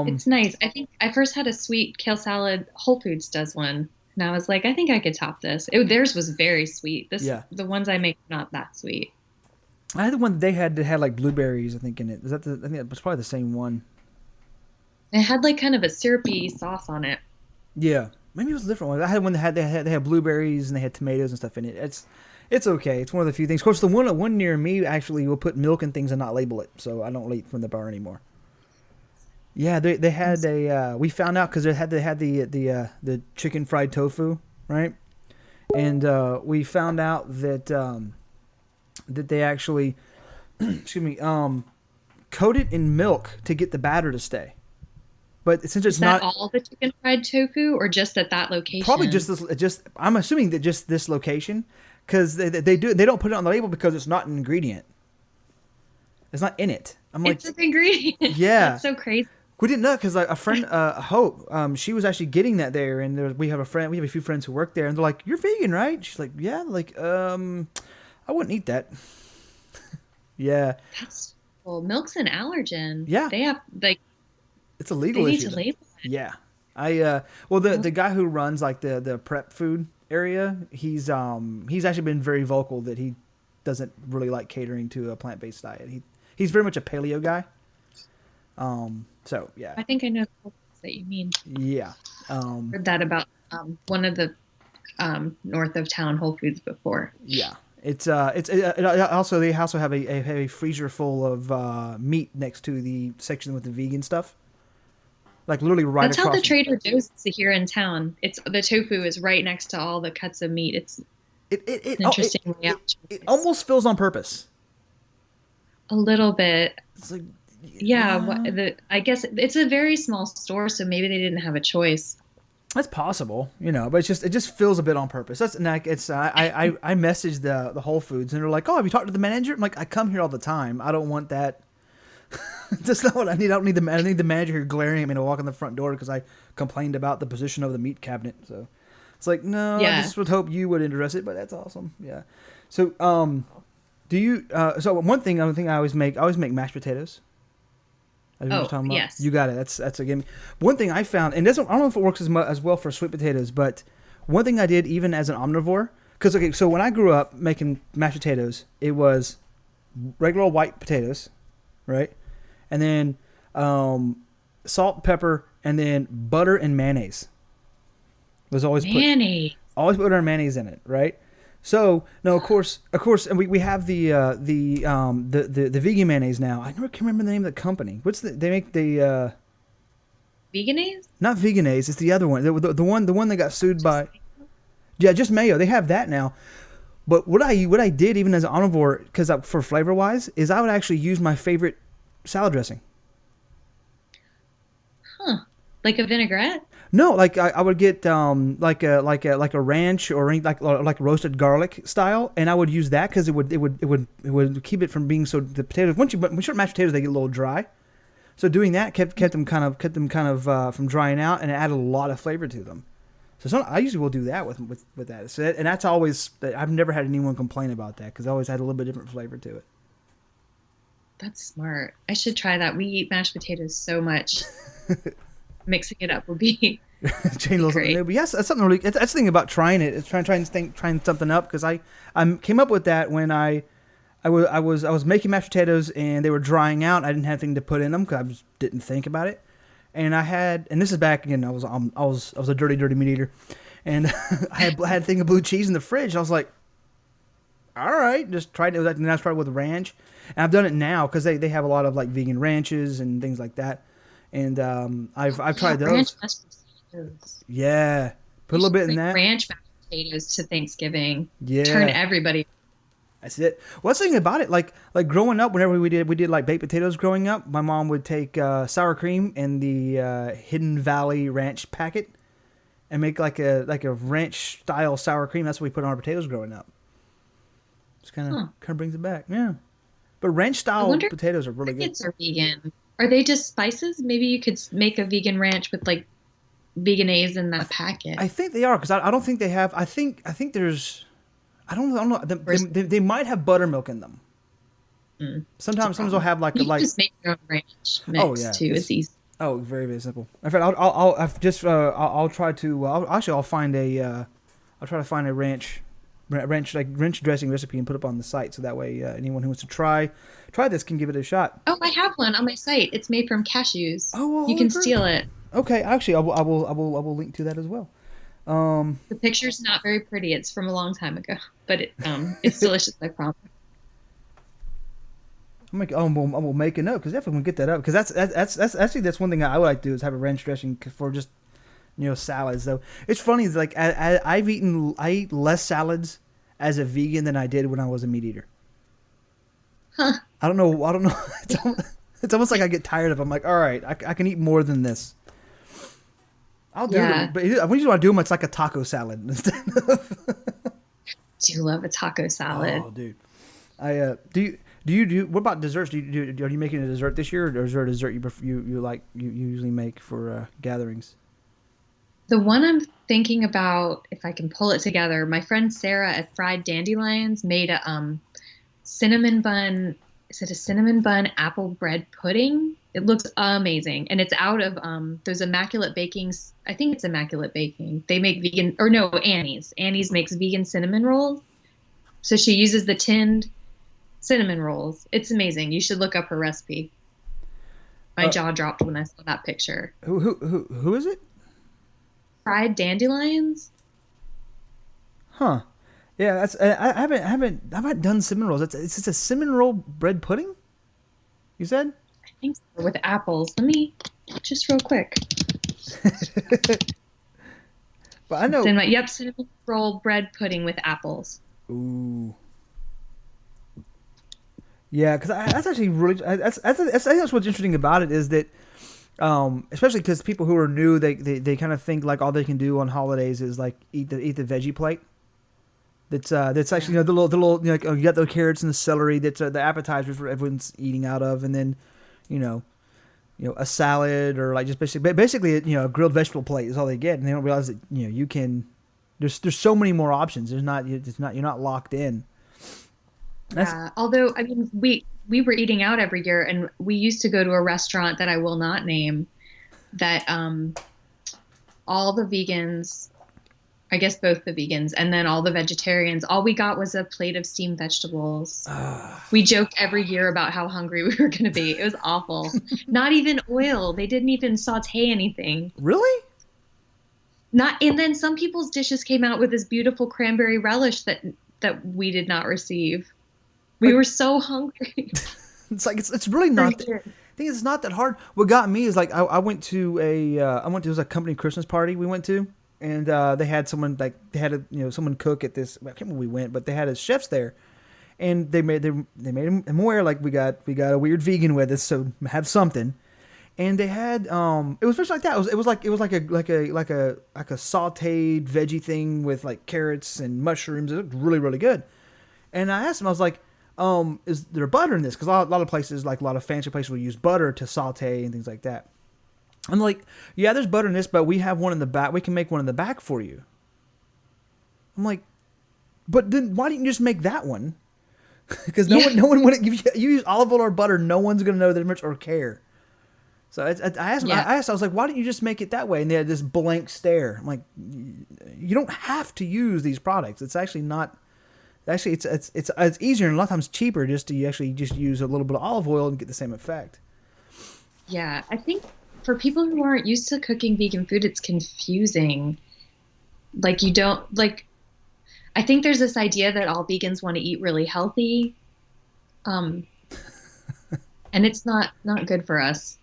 It's nice. I think I first had a sweet kale salad. Whole Foods does one, and I was like, I think I could top this. Theirs was very sweet. The ones I make are not that sweet. I had the one that had like blueberries, I think, in it. I think it was probably the same one. It had like kind of a syrupy sauce on it. Yeah, maybe it was a different one. I had one that they had blueberries and they had tomatoes and stuff in it. It's okay. It's one of the few things. Of course, the one near me actually will put milk and things and not label it, so I don't eat from the bar anymore. Yeah, they had we found out because they had the chicken fried tofu, right? And we found out that that they actually excuse me coat it in milk to get the batter to stay. But since it's not all the chicken fried tofu, or just at that location? Probably just this. I'm assuming that just this location, because they don't put it on the label because it's not an ingredient. It's not in it. It's an ingredient. Yeah, that's so crazy. We didn't know because like a friend, Hope, she was actually getting that there, and we have a few friends who work there, and they're like, "You're vegan, right?" She's like, "Yeah." Like, I wouldn't eat that. Yeah. That's milk's an allergen. Yeah. They have like. It's a legal issue. To label it. Yeah. The guy who runs like the prep food area, he's actually been very vocal that he doesn't really like catering to a plant-based diet. He's very much a paleo guy. So yeah. I think I know that you mean. Yeah. Heard that about one of the north of town Whole Foods before. Yeah. It also they also have a freezer full of meat next to the section with the vegan stuff. Like literally right That's across. how the Trader Joe's is here in town. It's the tofu is right next to all the cuts of meat. It's interesting layout. It almost feels on purpose. A little bit. It's like, yeah. I guess it's a very small store, so maybe they didn't have a choice. That's possible, but it just feels a bit on purpose. I messaged the Whole Foods and they're like, "Oh, have you talked to the manager?" I'm like, "I come here all the time. I don't want that." That's not what I need. I need the manager here glaring at me to walk in the front door because I complained about the position of the meat cabinet. So it's like, no, I just would hope you would address it, but that's awesome. Yeah. So, do you? So one thing I always make mashed potatoes. Yes. You got it. That's a gimme. One thing I found, and I don't know if it works as well for sweet potatoes, but one thing I did even as an omnivore, because so when I grew up making mashed potatoes, it was regular white potatoes, right? And then salt, pepper, and then butter and mayonnaise. Was always mayonnaise. Always butter and mayonnaise in it, right? So no, of course, and we have the vegan mayonnaise now. I never can remember the name of the company. They make the Vegenaise? Not Vegenaise. It's the other one. The one that got sued by. Yeah, just mayo. They have that now. But what I did even as an omnivore, because for flavor wise, is I would actually use my favorite salad dressing. Huh? Like a vinaigrette? No, like I would get like a ranch or like roasted garlic style, and I would use that because it would keep it from being so the potatoes. When you start mashed potatoes, they get a little dry. So doing that kept them kind of from drying out, and it added a lot of flavor to them. So I usually will do that with that. So and that's always I've never had anyone complain about that because I always had a little bit different flavor to it. That's smart. I should try that. We eat mashed potatoes so much. Mixing it up will be great. But yes, that's something really. That's the thing about trying it. It's trying something up because I came up with that when I was making mashed potatoes and they were drying out. I didn't have anything to put in them because I just didn't think about it. And this is back again. I was a dirty meat eater, and I had a thing of blue cheese in the fridge. And I was like, all right, just tried it. And I started with ranch, and I've done it now because they have a lot of like vegan ranches and things like that. And I've tried those. Ranch mashed potatoes. Yeah, put a little bit in that. Ranch mashed potatoes to Thanksgiving. Yeah, turn everybody. That's it. What's the thing about it? Like growing up, whenever we did like baked potatoes growing up, my mom would take sour cream in the Hidden Valley Ranch packet and make like a ranch style sour cream. That's what we put on our potatoes growing up. Just kind of brings it back. Yeah. But ranch style potatoes are really good. Crickets are vegan. Are they just spices? Maybe you could make a vegan ranch with like veganese in that packet. I think they are, because I don't think they have. I think there's. I don't know. They might have buttermilk in them. Sometimes they'll have like you can just make your own ranch mix too. It's easy. Oh, very, very simple. In fact, I'll try to. I'll find a. I'll try to find a ranch dressing recipe and put it up on the site, so that way anyone who wants to try this can give it a shot. Oh, I have one on my site. It's made from cashews. Oh, well, you can steal it. Okay, actually, I will link to that as well. The picture's not very pretty. It's from a long time ago, but it's delicious. I promise. I will make a note, because definitely want to get that up, because that's actually one thing I would like to do, is have a ranch dressing for just salads. Though it's funny, like I eat less salads as a vegan than I did when I was a meat eater. Huh. I don't know. It's almost like I get tired of it. I'm like, all right, I can eat more than this. I'll do it, but when you want to do them, it's like a taco salad instead of. Do love a taco salad. Oh, dude, do you what about desserts? Are you making a dessert this year, or is there a dessert you usually make for gatherings? The one I'm thinking about, if I can pull it together, my friend Sarah at Fried Dandelions made a cinnamon bun. Is it a cinnamon bun apple bread pudding? It looks amazing, and it's out of those Immaculate Bakings. I think it's Immaculate Baking. They make vegan, or no, Annie's. Annie's makes vegan cinnamon rolls. So she uses the tinned cinnamon rolls. It's amazing. You should look up her recipe. My jaw dropped when I saw that picture. Who is it? Fried Dandelions. Huh. Yeah, that's I haven't done cinnamon rolls. It's a cinnamon roll bread pudding? You said? I think so, with apples. Let me just real quick. But I know. Cinnamon roll bread pudding with apples. Ooh. Yeah, because that's actually really. I think that's what's interesting about it, is that, especially because people who are new, they kind of think like all they can do on holidays is like eat the veggie plate. That's actually the little like, you got the carrots and the celery. That's the appetizers where everyone's eating out of, and then a salad, or like just basically a grilled vegetable plate is all they get, and they don't realize that you can. There's so many more options. You're not locked in. Although, I mean, we were eating out every year, and we used to go to a restaurant that I will not name, that all the vegans, I guess both the vegans and then all the vegetarians, all we got was a plate of steamed vegetables. We joked every year about how hungry we were going to be. It was awful. Not even oil. They didn't even saute anything. Really? And then some people's dishes came out with this beautiful cranberry relish that we did not receive. We were so hungry. It's like it's really not. I think it's not that hard. What got me is like I went to it was a company Christmas party we went to, and they had someone someone cook at this. I can't remember where we went, but they had his chefs there, and they made him aware like we got a weird vegan with us, so have something. And they had it was just like that. It was like a sautéed veggie thing with like carrots and mushrooms. It looked really, really good. And I asked him, I was like, is there butter in this? Because a lot of places, like a lot of fancy places, will use butter to saute and things like that. I'm like, yeah, there's butter in this, but we have one in the back. We can make one in the back for you. I'm like, but then why didn't you just make that one? Because no one would give you use olive oil or butter. No one's gonna know the difference or care. So I asked him. I was like, why didn't you just make it that way? And they had this blank stare. I'm like, you don't have to use these products. It's actually not. Actually, it's easier and a lot of times cheaper just to actually just use a little bit of olive oil and get the same effect. Yeah, I think for people who aren't used to cooking vegan food, it's confusing. Like I think there's this idea that all vegans want to eat really healthy, and it's not good for us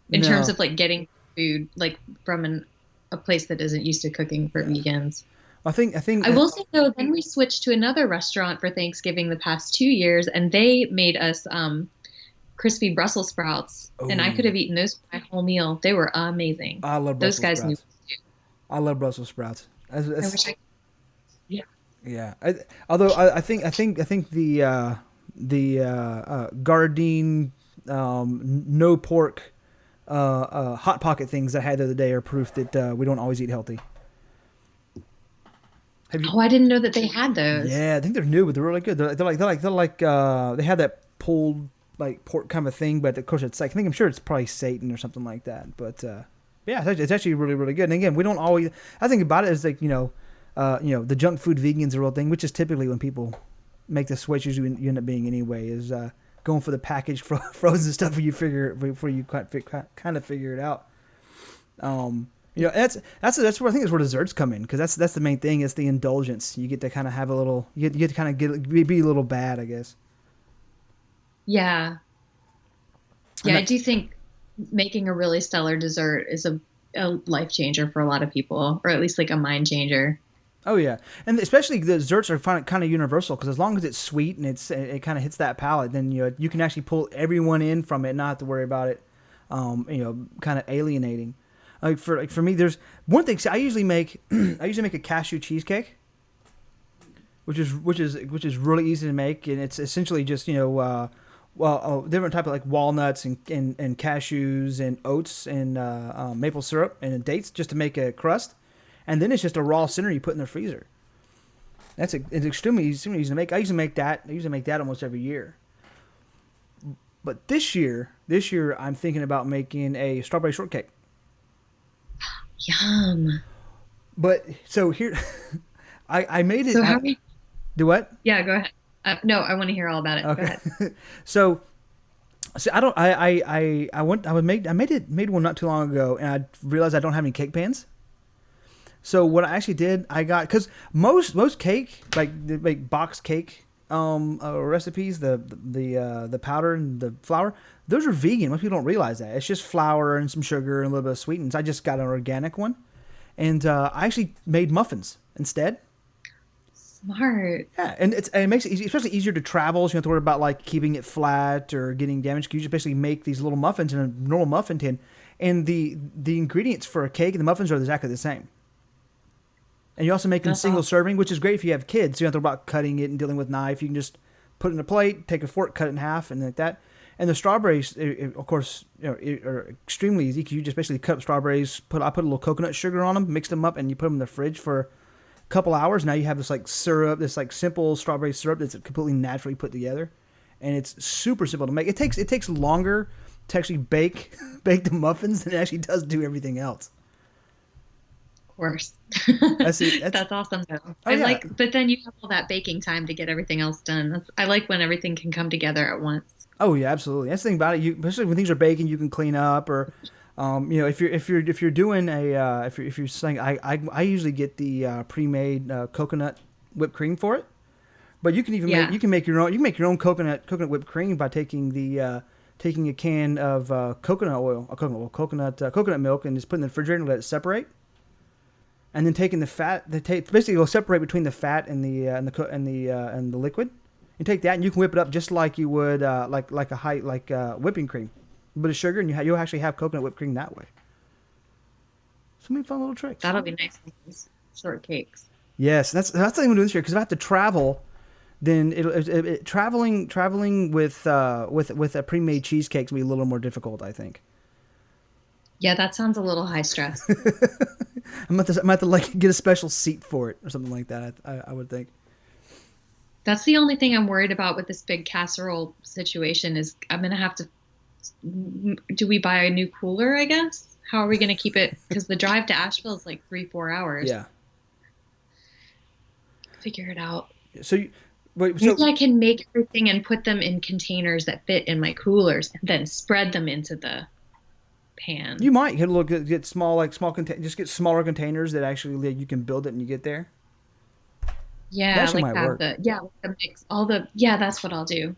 in terms of like getting food like from a place that isn't used to cooking for vegans. I think I will say though, then we switched to another restaurant for Thanksgiving the past 2 years, and they made us crispy Brussels sprouts, and I could Oh, have eaten those for my whole meal. They were amazing. I love Those Brussels guys knew. sprouts. I love Brussels sprouts. I wish I. Yeah. Yeah. Although I think the Gardein no pork hot pocket things I had the other day are proof that we don't always eat healthy. Have you? Oh, I didn't know that they had those. Yeah, I think they're new, but they're really good. They're like they have that pulled like pork kind of thing, but of course it's like I'm sure it's probably Satan or something like that. But yeah, it's actually really really good. And again, we don't always. I think about it as like the junk food vegan's a real thing, which is typically when people make the switch. Usually you end up being anyway is going for the packaged frozen stuff before you kind of figure it out. That's where I think is where desserts come in, because that's the main thing. It's the indulgence. You get to kind of have a little. You get to kind of be a little bad, I guess. Yeah. And Yeah, I that- do think making a really stellar dessert is a life changer for a lot of people, or at least like a mind changer. Oh yeah, and especially the desserts are kind of universal, because as long as it's sweet and it kind of hits that palate, then you can actually pull everyone in from it, not have to worry about it, kind of alienating. For me, there's one thing. See, I usually make a cashew cheesecake, which is really easy to make, and it's essentially just different type of like walnuts and cashews and oats and maple syrup and dates just to make a crust, and then it's just a raw center you put in the freezer. It's extremely easy to make. I usually make that almost every year. But this year I'm thinking about making a strawberry shortcake. Yum. But so here, I made it. So how many? Do what? Yeah, go ahead. No, I want to hear all about it. Go Okay. ahead. So I made one not too long ago, and I realized I don't have any cake pans. So what I actually did, I got, because most cake, like they make box cake recipes, the powder and the flour, those are vegan. Most people don't realize that. It's just flour and some sugar and a little bit of sweetness. I just got an organic one, and I actually made muffins instead. Smart. Yeah, and it makes it easy, especially easier to travel. So you don't have to worry about like keeping it flat or getting damaged. You just basically make these little muffins in a normal muffin tin, and the ingredients for a cake and the muffins are exactly the same. And you also make them That's single awesome. serving, which is great if you have kids. So you don't have to worry about cutting it and dealing with knife. You can just put it in a plate, take a fork, cut it in half, and like that. And the strawberries, of course, are extremely easy. You just basically cut up strawberries. I put a little coconut sugar on them, mix them up, and you put them in the fridge for a couple hours. Now you have this like syrup, this like simple strawberry syrup that's completely naturally put together, and it's super simple to make. It takes longer to actually bake the muffins than it actually does do everything else. Of course. That's awesome though. Oh, yeah. But then you have all that baking time to get everything else done. I like when everything can come together at once. Oh yeah, absolutely. That's the thing about it. Especially when things are baking, you can clean up, or if you're doing if you're saying I usually get the pre-made coconut whipped cream for it, but you can even make your own coconut whipped cream by taking a can of coconut milk and just putting it in the refrigerator and let it separate. And then taking the fat, basically it'll separate between the fat and the liquid. You take that and you can whip it up just like you would like whipping cream, a bit of sugar, and you'll actually have coconut whipped cream that way. So many fun little tricks. That'll be nice with these shortcakes. Yes, that's what I'm doing this year, because if I have to travel, then traveling with a pre-made cheesecake will be a little more difficult, I think. Yeah, that sounds a little high stress. I'm gonna have to like get a special seat for it or something like that. I would think. That's the only thing I'm worried about with this big casserole situation is I'm going to have to, do we buy a new cooler, I guess? How are we going to keep it? Because the drive to Asheville is like 3-4 hours. Yeah. Figure it out. Maybe I can make everything and put them in containers that fit in my coolers and then spread them into the pan. You might get small just get smaller containers that actually you can build it and you get there. Yeah, That actually like might have work. the mix, that's what I'll do.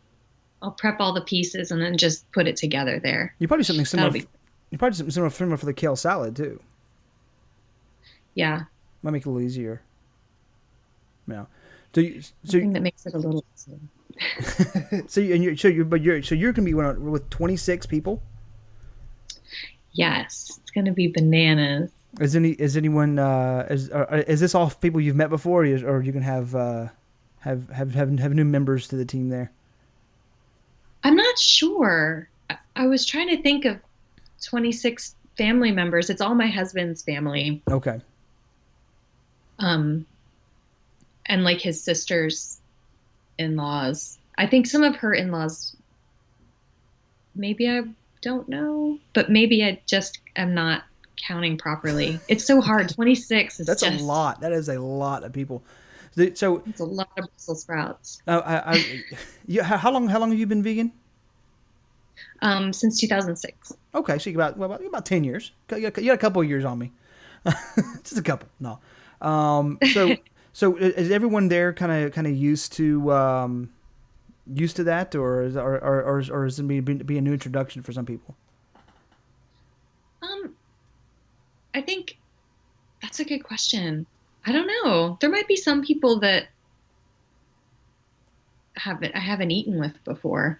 I'll prep all the pieces and then just put it together there. You probably something similar. That'll be- You probably something similar for the kale salad too. Yeah. Might make it a little easier. Yeah. So I think that makes it a little. you're gonna be with 26 people. Yes, it's gonna be bananas. Is anyone is this all people you've met before, or you can have new members to the team there? I'm not sure. I was trying to think of 26 family members. It's all my husband's family. Okay. And like his sister's in-laws. I think some of her in-laws, maybe I don't know, but maybe I just am not counting properly. It's so hard. 26 is That's just a lot. That is a lot of people. So it's a lot of Brussels sprouts. How long have you been vegan? Since 2006. Okay, so about 10 years. You got a couple of years on me. Just a couple. No. So is everyone there kind of used to that, or is it be a new introduction for some people? I think that's a good question. I don't know. There might be some people that I haven't eaten with before,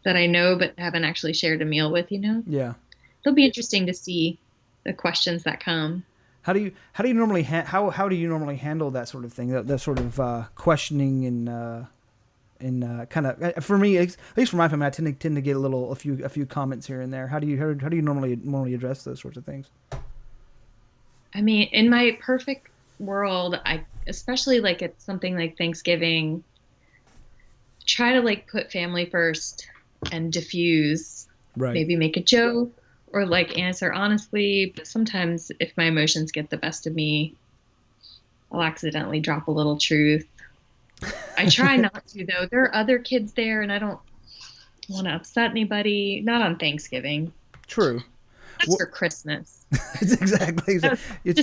that I know but haven't actually shared a meal with. Yeah. It'll be interesting to see the questions that come. How do you normally how do you normally handle that sort of thing? That sort of questioning and kind of, for me, at least for my family, I tend to get a few comments here and there. How do you normally address those sorts of things? I mean, in my perfect world, I especially like at something like Thanksgiving, try to like put family first and diffuse. Right. Maybe make a joke or like answer honestly. But sometimes if my emotions get the best of me, I'll accidentally drop a little truth. I try not to, though. There are other kids there, and I don't want to upset anybody. Not on Thanksgiving. True. That's for Christmas. Exactly. You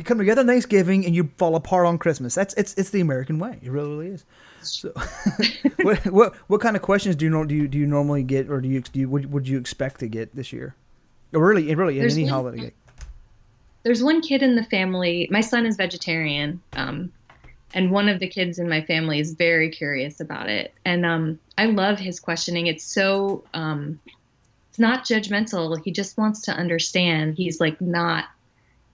come together on Thanksgiving and you fall apart on Christmas. It's the American way. It really is. So, what kind of questions do you normally get, or would you expect to get this year, or really in any holiday? There's one kid in the family. My son is vegetarian, and one of the kids in my family is very curious about it, and I love his questioning. It's so it's not judgmental. He just wants to understand. He's like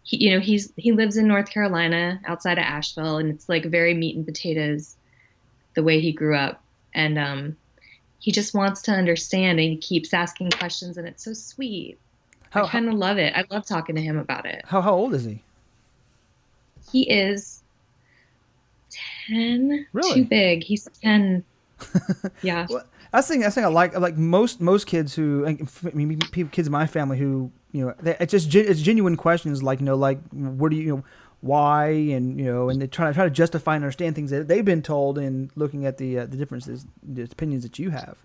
he lives in North Carolina outside of Asheville, and it's like very meat and potatoes the way he grew up, and he just wants to understand, and he keeps asking questions, and it's so sweet. I kind of love it. I love talking to him about it. How old is he? He is 10. Really? Too big. He's 10. Yeah. Well, I think I like most kids kids in my family who, it's genuine questions, like, like, where do you, why, and and they try to justify and understand things that they've been told, and looking at the differences, the opinions that you have.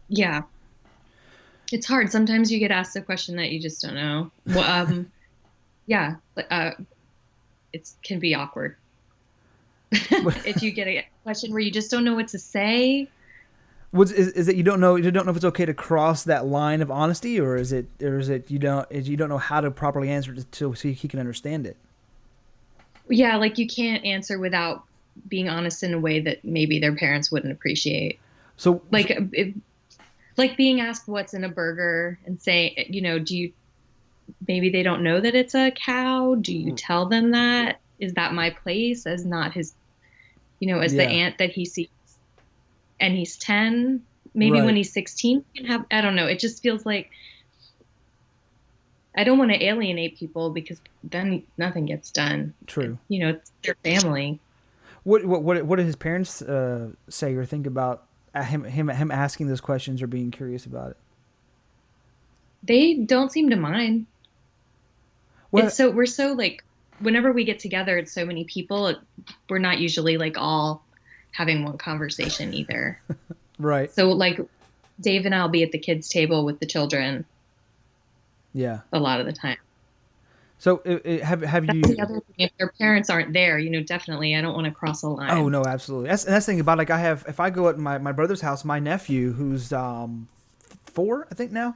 Yeah. It's hard. Sometimes you get asked a question that you just don't know. Well, yeah, it can be awkward. If you get a question where you just don't know what to say. Is it you don't know if it's okay to cross that line of honesty, or is it you don't know how to properly answer it so he can understand it? Yeah, like you can't answer without being honest in a way that maybe their parents wouldn't appreciate. So like being asked what's in a burger and say, maybe they don't know that it's a cow. Do you tell them that? Is that my place as not his, as the aunt that he sees? And he's 10, maybe right. When he's 16, he can have, I don't know. It just feels like I don't want to alienate people, because then nothing gets done. True. It's their family. What did his parents say or think about him asking those questions or being curious about it? They don't seem to mind. We're so like, whenever we get together, it's so many people. We're not usually like all having one conversation either. Right. So like Dave and I'll be at the kids' table with the children. Yeah. A lot of the time. So have That's you? The other thing, if their parents aren't there, definitely I don't want to cross a line. Oh no, absolutely. That's the thing about, like, if I go at my brother's house, my nephew, who's 4, I think now,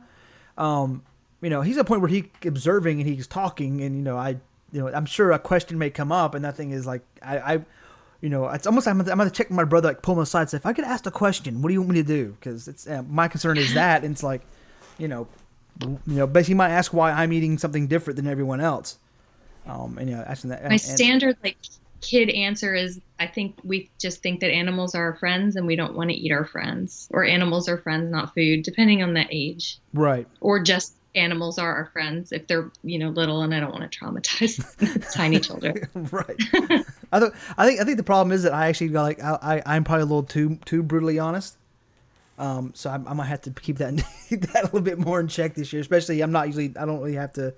he's at a point where he's observing and he's talking, and I I'm sure a question may come up, and that thing is like, it's almost I'm gonna check my brother, like pull him aside, and say, if I could ask a question, what do you want me to do? Because it's my concern is that, and it's like, basically, he might ask why I'm eating something different than everyone else. Asking that. My standard kid answer is, I think we just think that animals are our friends, and we don't want to eat our friends, or animals are friends, not food, depending on the age. Right. Or just animals are our friends if they're little, and I don't want to traumatize tiny children. Right. I think the problem is that I actually I'm probably a little too brutally honest. So I might have to keep that a little bit more in check this year. Especially I don't really have to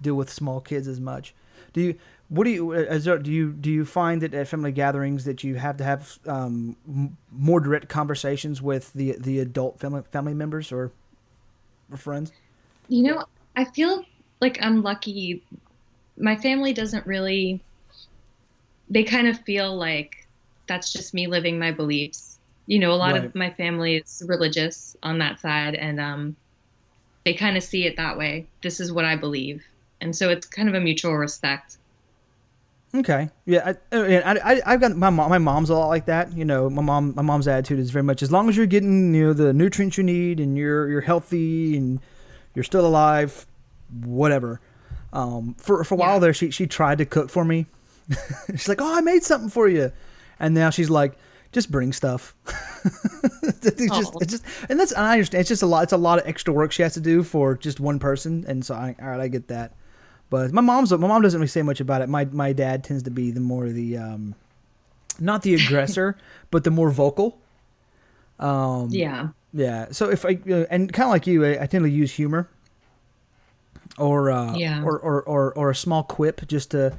deal with small kids as much. Do you find that at family gatherings that you have to have more direct conversations with the adult family members or friends? I feel like I'm lucky. My family doesn't really. They kind of feel like that's just me living my beliefs. A lot of my family is religious on that side, and they kind of see it that way. This is what I believe. And so it's kind of a mutual respect. Okay. Yeah. I've got my mom's a lot like that. My mom's attitude is very much, as long as you're getting, the nutrients you need and you're healthy and you're still alive, whatever. For a while there, she tried to cook for me. She's like, oh, I made something for you. And now she's like, just bring stuff. And I understand. It's just a lot. It's a lot of extra work she has to do for just one person. And so all right, I get that. But my mom doesn't really say much about it. My dad tends to be not the aggressor, but the more vocal. Yeah. So if and kind of like you, I tend to use humor or a small quip just to,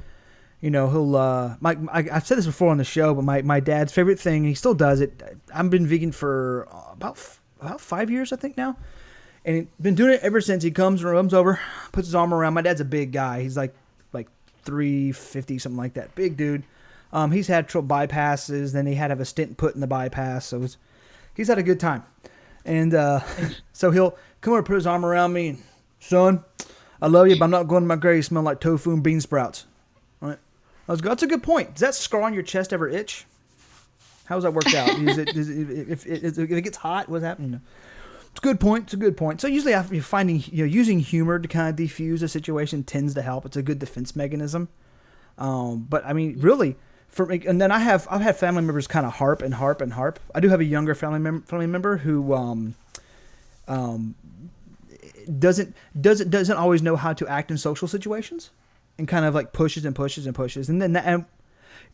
I've said this before on the show, but my dad's favorite thing, and he still does it. I've been vegan for about 5 years, I think now. And he's been doing it ever since. He comes over, puts his arm around. My dad's a big guy. He's like 350, something like that. Big dude. He's had bypasses. Then he had to have a stent put in the bypass. So he's had a good time. And so he'll come over, put his arm around me. And, son, I love you, but I'm not going to my grave smelling like tofu and bean sprouts. All right. That's a good point. Does that scar on your chest ever itch? How's that worked out? If it gets hot, what's happening? It's a good point. So usually after finding, using humor to kind of defuse a situation tends to help. It's a good defense mechanism. But I mean, really, and then I've had family members kind of harp. I do have a younger family member who doesn't always know how to act in social situations, and kind of like pushes, and then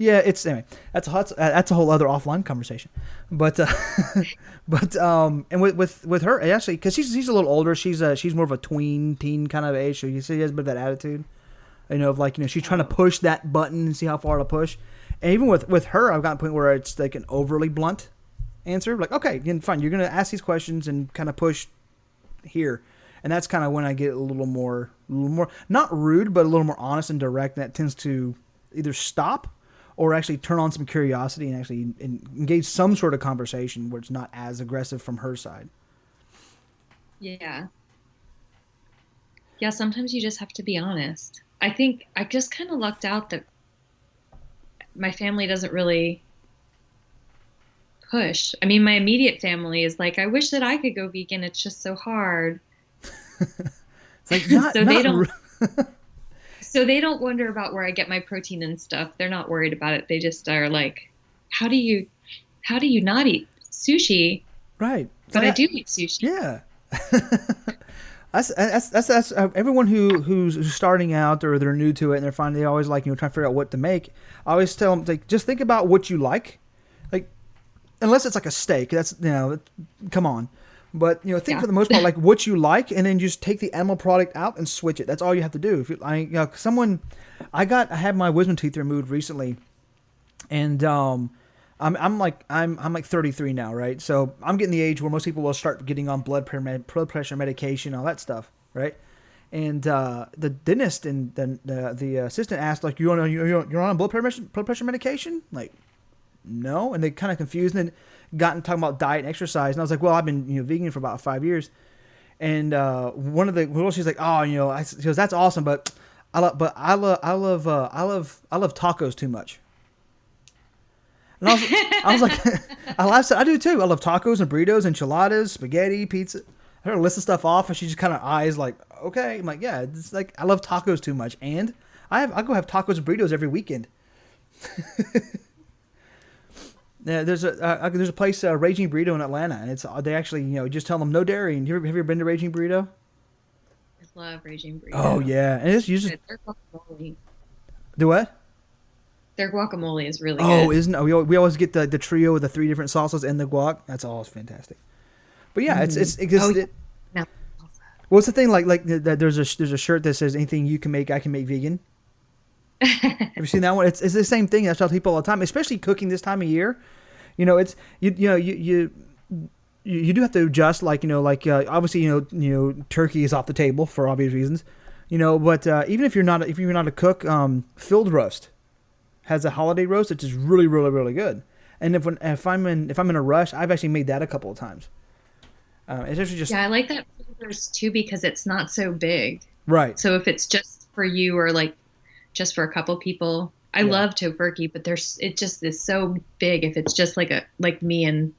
anyway, that's a whole other offline conversation. But and with her, actually, because she's a little older, she's more of a teen kind of age, so you see, she has a bit of that attitude, of she's trying to push that button and see how far to push. And even with her, I've gotten to the point where it's like an overly blunt answer, like, okay, fine, you're gonna ask these questions and kind of push here. And that's kind of when I get a little more not rude, but a little more honest and direct. And that tends to either stop or actually turn on some curiosity and actually engage some sort of conversation where it's not as aggressive from her side. Yeah. Yeah, sometimes you just have to be honest. I think I just kind of lucked out that my family doesn't really push. I mean, my immediate family is like, I wish that I could go vegan. It's just so hard. It's like not, so not they don't. So they don't wonder about where I get my protein and stuff. They're not worried about it. They just are like, how do you not eat sushi? Right. But I do eat sushi. Yeah. That's everyone who's starting out or they're new to it and they always like, trying to figure out what to make. I always tell them, like, just think about what you like. Like, unless it's like a steak, that's, come on. But, think for the most part, like what you like, and then just take the animal product out and switch it. That's all you have to do. If I had my wisdom teeth removed recently, and I'm like 33 now, right? So I'm getting the age where most people will start getting on blood pressure medication, all that stuff, right? And the dentist and the assistant asked, like, you're on blood pressure medication? Like, no. And they kind of confused and then gotten talking about diet and exercise. And I was like, well, I've been vegan for about 5 years. And one of the girls, she's like, oh, she goes, that's awesome, but I love tacos too much. And I was like, I said I do too. I love tacos and burritos, enchiladas, spaghetti, pizza. I heard her list of stuff off, and she just kind of eyes like, okay. I'm like, yeah, it's like I love tacos too much, and I go have tacos and burritos every weekend. Yeah, there's a place, Raging Burrito in Atlanta, and they actually just tell them no dairy. And have you ever been to Raging Burrito? I love Raging Burrito. Oh yeah, and it's usually Their guacamole. do what? Their guacamole is really Oh, good. isn't we always get the trio with the 3 different salsas and the guac. That's always fantastic. But yeah, it's No. what's the thing like there's a shirt that says anything you can make I can make vegan. Have you seen that one? It's the same thing. I tell people all the time, especially cooking this time of year. It's you do have to adjust. Obviously turkey is off the table for obvious reasons. But even if you're not a cook, filled roast has a holiday roast which is really really really good. And if I'm in a rush, I've actually made that a couple of times. It's actually just I like that flavors too because it's not so big. right. So if it's just for you or like just for a couple people, I love tofurkey, but it just is so big. If it's just like me and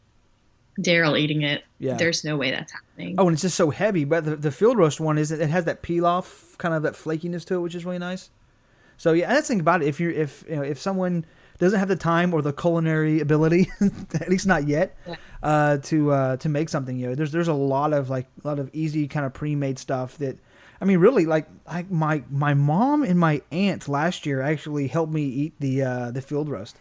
Daryl eating it, there's no way that's happening. Oh, and it's just so heavy. But the field roast one it has that peel off kind of that flakiness to it, which is really nice. So yeah, that's the thing about it. If someone doesn't have the time or the culinary ability, at least not yet, to make something, there's a lot of easy kind of pre-made stuff that. I mean, really, my mom and my aunt last year actually helped me eat the field roast.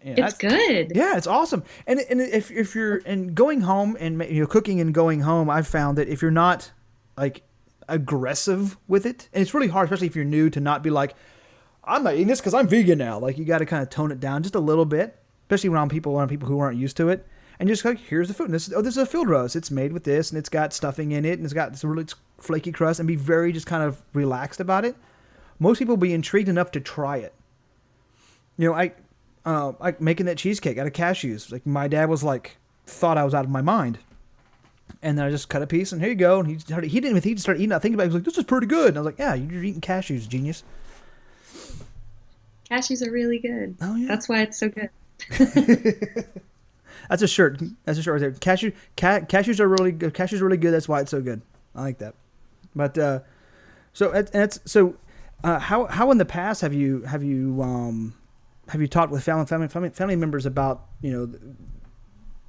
It's good. Yeah, it's awesome. And if you're going home and cooking and going home, I've found that if you're not like aggressive with it, and it's really hard, especially if you're new, to not be like, I'm not eating this because I'm vegan now. Like you got to kind of tone it down just a little bit, especially around people who aren't used to it. And just like, here's the food. And this is a field roast. It's made with this, and it's got stuffing in it, and it's got this really flaky crust, and be very just kind of relaxed about it. Most people will be intrigued enough to try it. I making that cheesecake out of cashews. Like my dad was like, thought I was out of my mind, and then I just cut a piece, and here you go. And he didn't even think to start eating. I think about it. He was like, this is pretty good. And I was like, yeah, you're eating cashews, genius. Cashews are really good. Oh yeah, that's why it's so good. That's a shirt. That's a shirt right there. Cashews are really good. Cashews are really good. That's why it's so good. I like that. But how in the past have you talked with family members about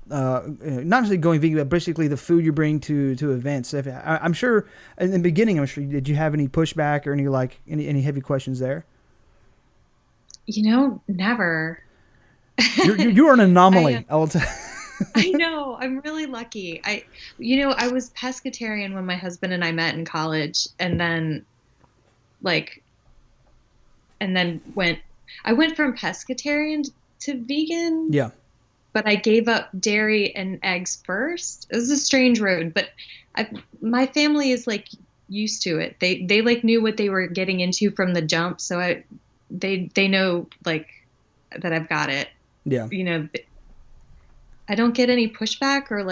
not necessarily going vegan, but basically the food you bring to events? I'm sure in the beginning, did you have any pushback or any heavy questions there? Never. You're an anomaly. I will tell. I know. I'm really lucky. I was pescatarian when my husband and I met in college, and then I went from pescatarian to vegan. Yeah. But I gave up dairy and eggs first. It was a strange road, but my family is used to it. They knew what they were getting into from the jump, so they know that I've got it. Yeah. I don't get any pushback or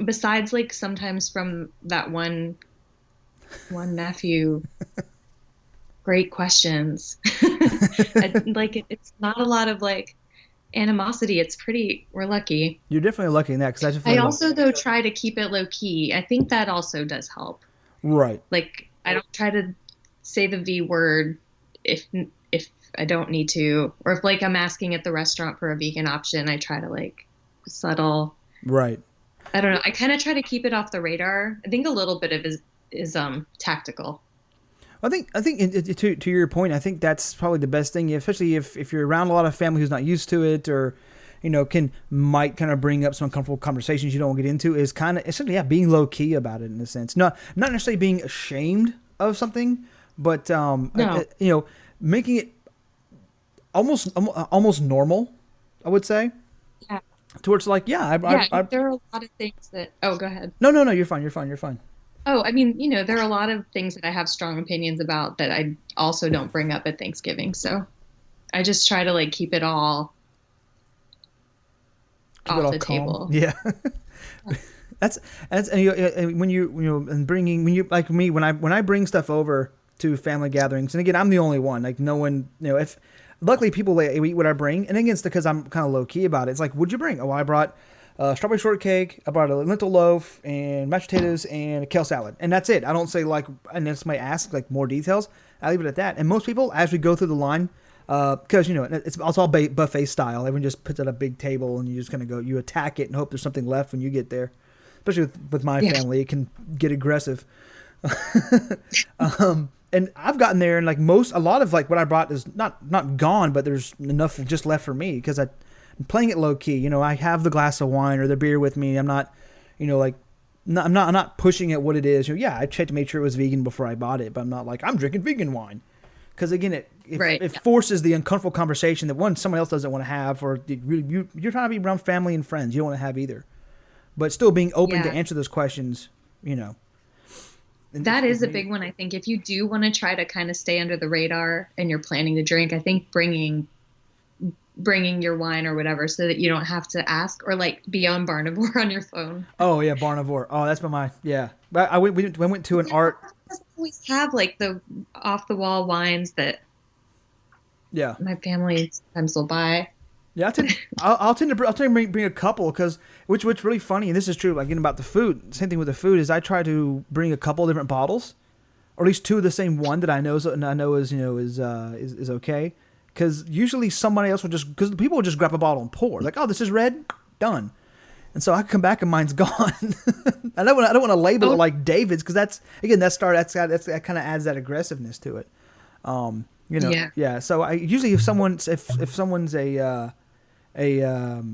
besides sometimes from that one nephew. Great questions. It's not a lot of animosity. We're lucky. You're definitely lucky in that, because I also though try to keep it low key. I think that also does help. Right. I don't try to say the V word if I don't need to, or if I'm asking at the restaurant for a vegan option, I try to subtle. Right. I don't know. I kind of try to keep it off the radar. I think a little bit of it is tactical. I think to your point, I think that's probably the best thing, especially if you're around a lot of family who's not used to it, or might kind of bring up some uncomfortable conversations you don't want to get into, is kind of essentially being low key about it in a sense. Not necessarily being ashamed of something, but making it almost normal, I would say. Yeah. Towards there are a lot of things that. Oh, go ahead. No, you're fine. Oh, I mean, there are a lot of things that I have strong opinions about that I also don't bring up at Thanksgiving. So I just try to keep it all off the table. Yeah. That's and when and bringing when you like me when I bring stuff over to family gatherings, and again I'm the only one, like no one, if luckily people eat what I bring, and again it's because I'm kind of low key about it. It's like, what'd you bring? Oh, I brought strawberry shortcake, I brought a lentil loaf and mashed potatoes and a kale salad, and that's it. I don't say like, unless somebody asks like more details, I leave it at that. And most people, as we go through the line, because it's all buffet style, everyone just puts out a big table and you just kind of go, you attack it and hope there's something left when you get there. Especially with my family, it can get aggressive. And I've gotten there, and like a lot of like what I brought is not gone, but there's enough just left for me because I'm playing it low key. I have the glass of wine or the beer with me. I'm not, I'm not pushing it what it is. Yeah, I checked to make sure it was vegan before I bought it, but I'm not like I'm drinking vegan wine, because again, it forces the uncomfortable conversation that someone else doesn't want to have, or you're trying to be around family and friends you don't want to have either. But still being open to answer those questions, That is a big one, I think. If you do want to try to kind of stay under the radar and you're planning to drink, I think bringing your wine or whatever so that you don't have to ask or like be on Barnivore on your phone. Oh, yeah, Barnivore. Oh, that's yeah. But we went to an art. Always have like the off-the-wall wines that my family sometimes will buy. Yeah, I'll tend to bring a couple, because what's really funny, and this is true, like again about the food. Same thing with the food is I try to bring a couple of different bottles, or at least two of the same one that I know is okay, because usually somebody else because people will just grab a bottle and pour, like, oh, this is red, done, and so I come back and mine's gone. I don't want to label it like David's, because that kind of adds that aggressiveness to it. Yeah. So I usually if someone's a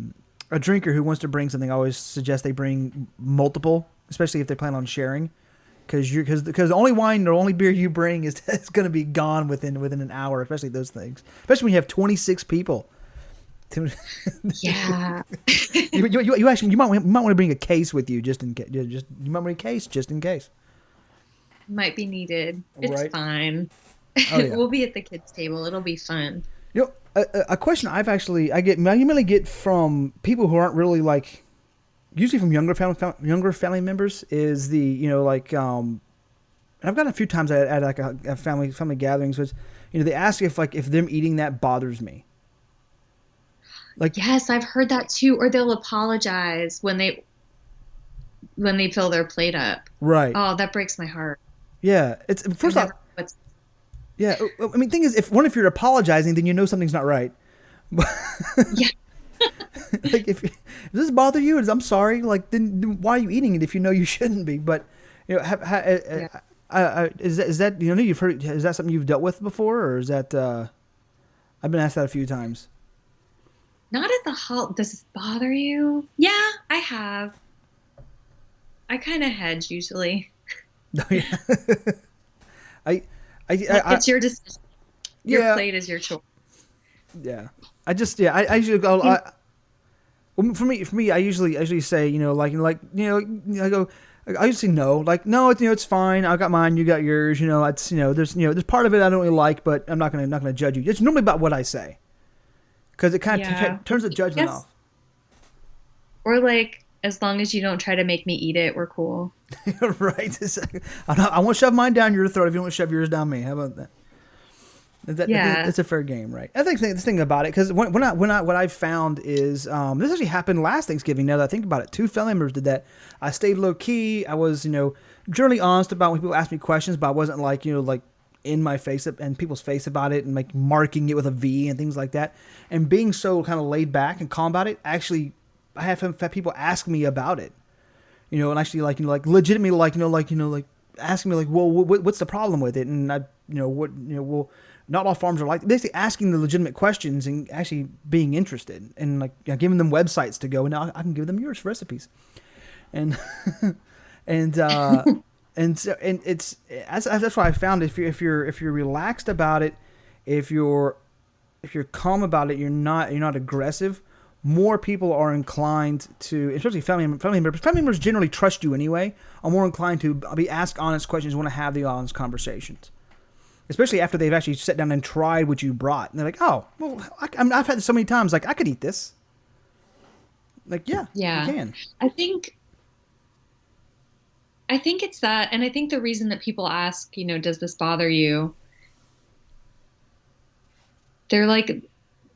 drinker who wants to bring something, I always suggest they bring multiple, especially if they plan on sharing, because the only wine or only beer you bring is going to be gone within an hour, especially those things, especially when you have 26 people. Yeah. you actually might want to bring a case with you just in case. You might want a case just in case. Might be needed. It's fine. Oh, yeah. We'll be at the kids' table. It'll be fun. A question I mainly get from people who aren't really like, usually from younger family members, is and I've got a few times at like a family gatherings, which they ask if them eating that bothers me. Like, yes, I've heard that too. Or they'll apologize when they fill their plate up. Right. Oh, that breaks my heart. Yeah, it's first off. Yeah, I mean, thing is, if you're apologizing, then something's not right. Yeah. Like, if this bother you, I'm sorry. Like, then why are you eating it if you know you shouldn't be? But is that you've heard? Is that something you've dealt with before, or is that? I've been asked that a few times. Not at the Does this bother you? Yeah, I have. I kind of hedge usually. Oh, yeah. It's your decision. Your plate is your choice. Yeah, I usually go. For me, I usually say, I go. I usually say no, like, no, it's fine. I got mine, you got yours. There's part of it I don't really like, but I'm not gonna judge you. It's normally about what I say, because it kind of turns the judgment off. Or like, as long as you don't try to make me eat it, we're cool. Right. I won't shove mine down your throat if you won't shove yours down me. How about that? That's a fair game, right? I think the thing about it, because what I've found is this actually happened last Thanksgiving. Now that I think about it, 2 family members did that. I stayed low key. I was generally honest about when people asked me questions, but I wasn't like in my face and people's face about it and like marking it with a V and things like that. And being so kind of laid back and calm about it, actually, I have had people ask me about it. And actually legitimately asking me like, well, what's the problem with it? And not all farms are like, basically asking the legitimate questions and actually being interested and like giving them websites to go, and now I can give them yours recipes, and that's what I found. If you're relaxed about it, if you're calm about it, you're not aggressive. More people are inclined to, especially family members. Family members generally trust you anyway. Are more inclined to be asked honest questions, want to have the honest conversations, especially after they've actually sat down and tried what you brought. And they're like, "Oh, well, I've had this so many times. Like, I could eat this." Like, yeah, you can. I think I think it's that. And I think the reason that people ask, does this bother you? They're like,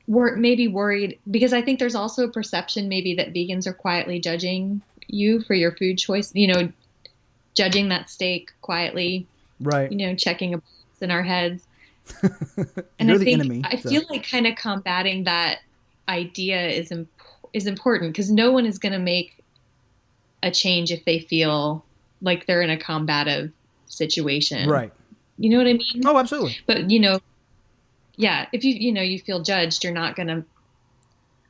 maybe worried, because I think there's also a perception maybe that vegans are quietly judging you for your food choice, judging that steak quietly, Right. checking a box in our heads. And You're I the think, enemy. I feel like kind of combating that idea is important, because no one is going to make a change if they feel like they're in a combative situation. Right. You know what I mean? Oh, absolutely. But, yeah, if you feel judged, you're not going to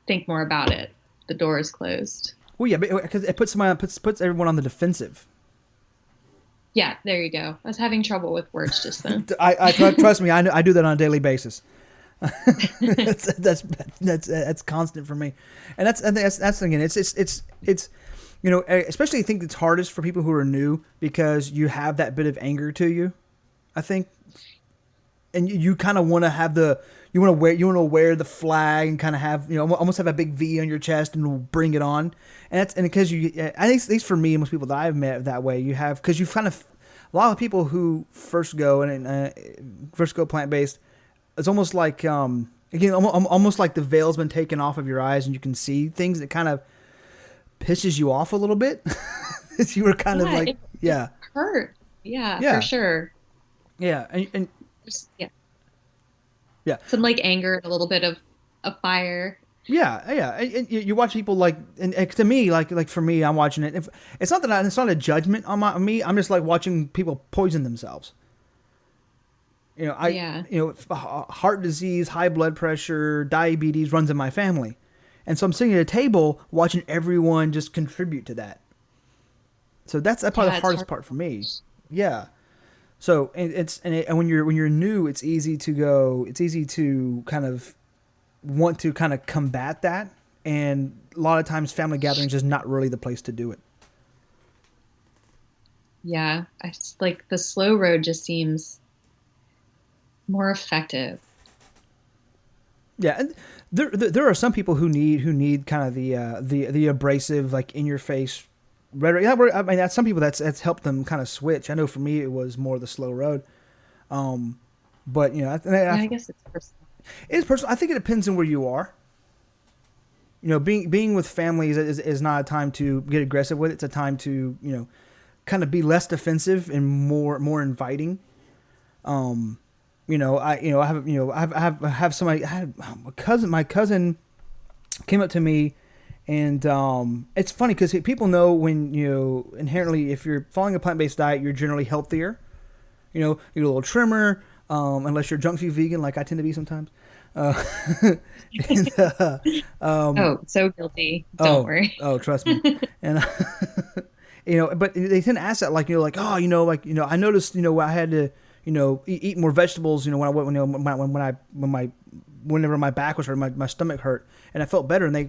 think more about it. The door is closed. Well, yeah, because it puts everyone on the defensive. Yeah, there you go. I was having trouble with words just then. Trust me, I do that on a daily basis. that's constant for me, and that's again, it's especially I think it's hardest for people who are new, because you have that bit of anger to you, I think, and you kind of want to have you want to wear the flag and kind of have almost have a big V on your chest and bring it on, and because I think at least for me and most people that I've met that way, you have, because you've kind of, a lot of people who first go plant based, it's almost like again, almost like the veil's been taken off of your eyes and you can see things that kind of pisses you off a little bit. You were kind of like, it hurt. Yeah, for sure. Yeah, and yeah, some like anger and a little bit of a fire. Yeah. And you watch people like, and to me, like for me, I'm watching it. It's not a judgment on me. I'm just like watching people poison themselves. Heart disease, high blood pressure, diabetes runs in my family, and so I'm sitting at a table watching everyone just contribute to that. So that's probably the hardest part for me. Yeah. So and when you're new, it's easy to kind of want to kind of combat that, and a lot of times family gatherings is not really the place to do it. Yeah, it's like the slow road just seems more effective. Yeah, and there are some people who need kind of the abrasive, like in your face rhetoric. Yeah, I mean, that's some people that's helped them kind of switch. I know for me it was more the slow road, but I guess it's personal. It is personal. I think it depends on where you are. Being with families is not a time to get aggressive with it. It's a time to kind of be less defensive and more inviting. I have somebody. I had my cousin came up to me, and it's funny because people know when inherently, if you're following a plant-based diet, you're generally healthier. You're a little trimmer, unless you're junk food vegan, like I tend to be sometimes. So guilty. Don't worry. Oh, trust me. And but they tend to ask that, like I noticed I had to eat more vegetables whenever my back was hurt, my stomach hurt, and I felt better, and they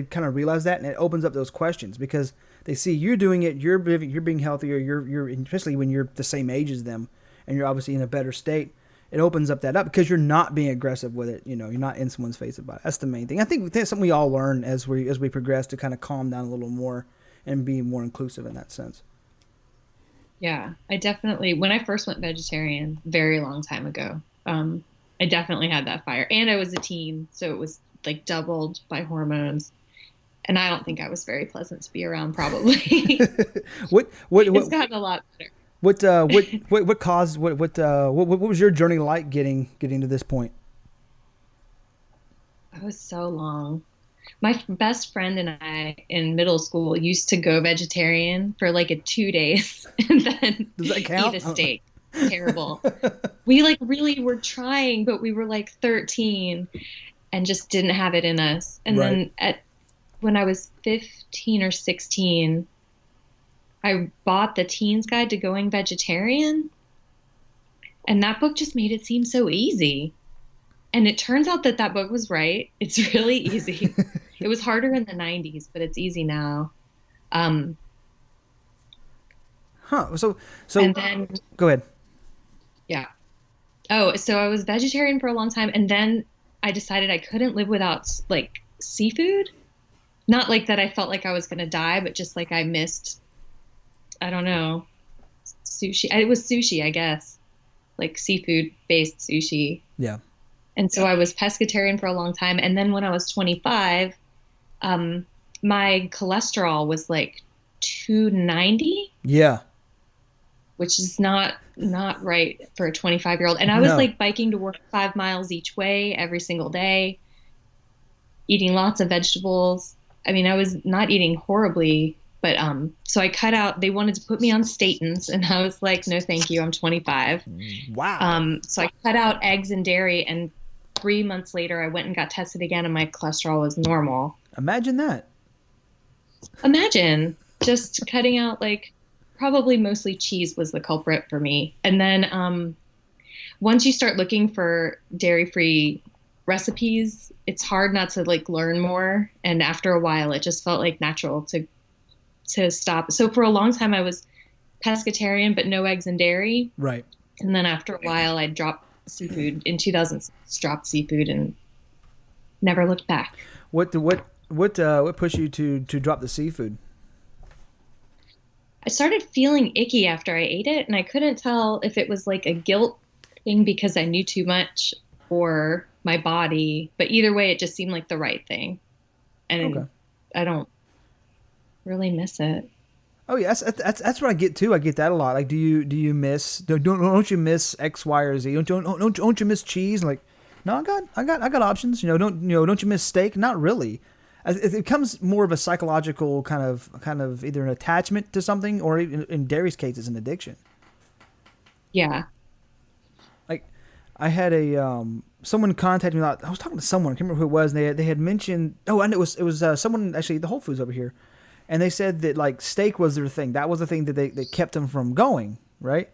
kind of realize that, and it opens up those questions because they see you're doing it, you're being healthier, you're especially when you're the same age as them, and you're obviously in a better state. It opens up that up because you're not being aggressive with it. You're not in someone's face about it. That's the main thing. I think that's something we all learn as we progress, to kind of calm down a little more and be more inclusive in that sense. Yeah, I definitely, when I first went vegetarian, very long time ago, I definitely had that fire, and I was a teen, so it was like doubled by hormones, and I don't think I was very pleasant to be around. Probably. It's gotten a lot better. What was your journey like getting to this point? It was so long. My best friend and I in middle school used to go vegetarian for like 2 days and then Does that count? eat a steak. Terrible. We really were trying, but we were like 13 and just didn't have it in us. And right. Then when I was 15 or 16, I bought the Teen's Guide to Going Vegetarian, and that book just made it seem so easy. And it turns out that book was right. It's really easy. It was harder in the 90s, but it's easy now. So and then, go ahead. Yeah. Oh, so I was vegetarian for a long time, and then I decided I couldn't live without like seafood. Not like that I felt like I was going to die, but just like I missed I don't know, sushi. It was sushi, I guess, like seafood based sushi. Yeah. And so I was pescatarian for a long time. And then when I was 25, um, my cholesterol was like 290, Yeah. which is not right for a 25-year-old. And I was No. like biking to work 5 miles each way every single day, eating lots of vegetables. I mean, I was not eating horribly, but so I cut out. They wanted to put me on statins, and I was like, no, thank you. I'm 25. Wow. So I cut out eggs and dairy, and 3 months later, I went and got tested again, and my cholesterol was normal. Imagine that. Imagine just cutting out, like, probably mostly cheese was the culprit for me. And then once you start looking for dairy-free recipes, it's hard not to like learn more. And after a while, it just felt like natural to stop. So for a long time, I was pescatarian, but no eggs and dairy. Right. And then after a while, I dropped seafood. In 2006, dropped seafood and never looked back. What pushed you to drop the seafood? I started feeling icky after I ate it, and I couldn't tell if it was like a guilt thing because I knew too much or my body. But either way, it just seemed like the right thing. And Okay. I don't really miss it. Oh yeah, that's what I get too. I get that a lot. Like, do you miss? Don't you miss X, Y, or Z? Don't you miss cheese? Like, no, I got options. Don't you miss steak? Not really. It becomes more of a psychological kind of either an attachment to something, or in Dairy's case, it's an addiction. Yeah. Like, I had someone contacted me. I was talking to someone. I can't remember who it was. And they had mentioned. Oh, I know it was someone actually at the Whole Foods over here. And they said that like steak was their thing. That was the thing that they kept them from going, right?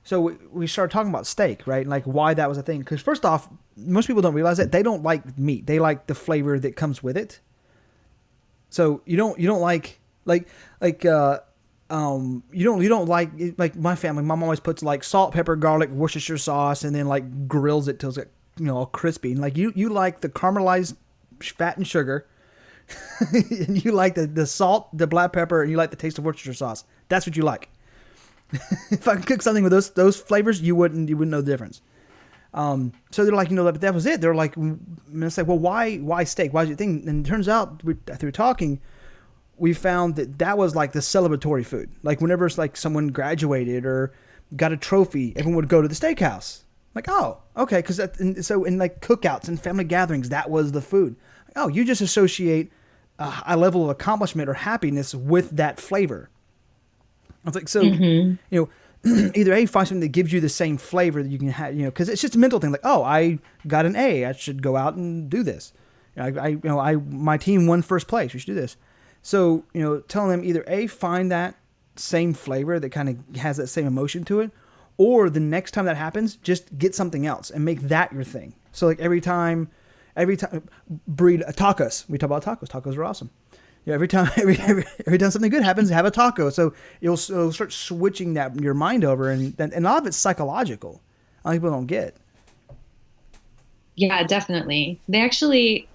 So we started talking about steak, right? And like why that was a thing. Because first off, most people don't realize that they don't like meat. They like the flavor that comes with it. So you don't like you don't like my family. Mom always puts like salt, pepper, garlic, Worcestershire sauce, and then like grills it till it's like, all crispy. And like you like the caramelized fat and sugar. And you like the salt, the black pepper, and you like the taste of Worcestershire sauce. That's what you like. If I could cook something with those flavors, you wouldn't know the difference. So they're like, that was it. They're like, and it's like, well, why steak? Why is your thing? And it turns out through talking, we found that was like the celebratory food. Like whenever it's like someone graduated or got a trophy, everyone would go to the steakhouse. Like, oh, okay, because so in like cookouts and family gatherings, that was the food. Oh, you just associate a level of accomplishment or happiness with that flavor. I was like, so, either A, find something that gives you the same flavor that you can have, because it's just a mental thing. Like, oh, I got an A, I should go out and do this. My team won first place, we should do this. So, telling them either A, find that same flavor that kind of has that same emotion to it, or the next time that happens, just get something else and make that your thing. So like every time breed tacos. We talk about tacos. Tacos are awesome. Yeah, every time something good happens, have a taco. So you'll start switching your mind over, and a lot of it's psychological. A lot of people don't get. Yeah, definitely. They actually,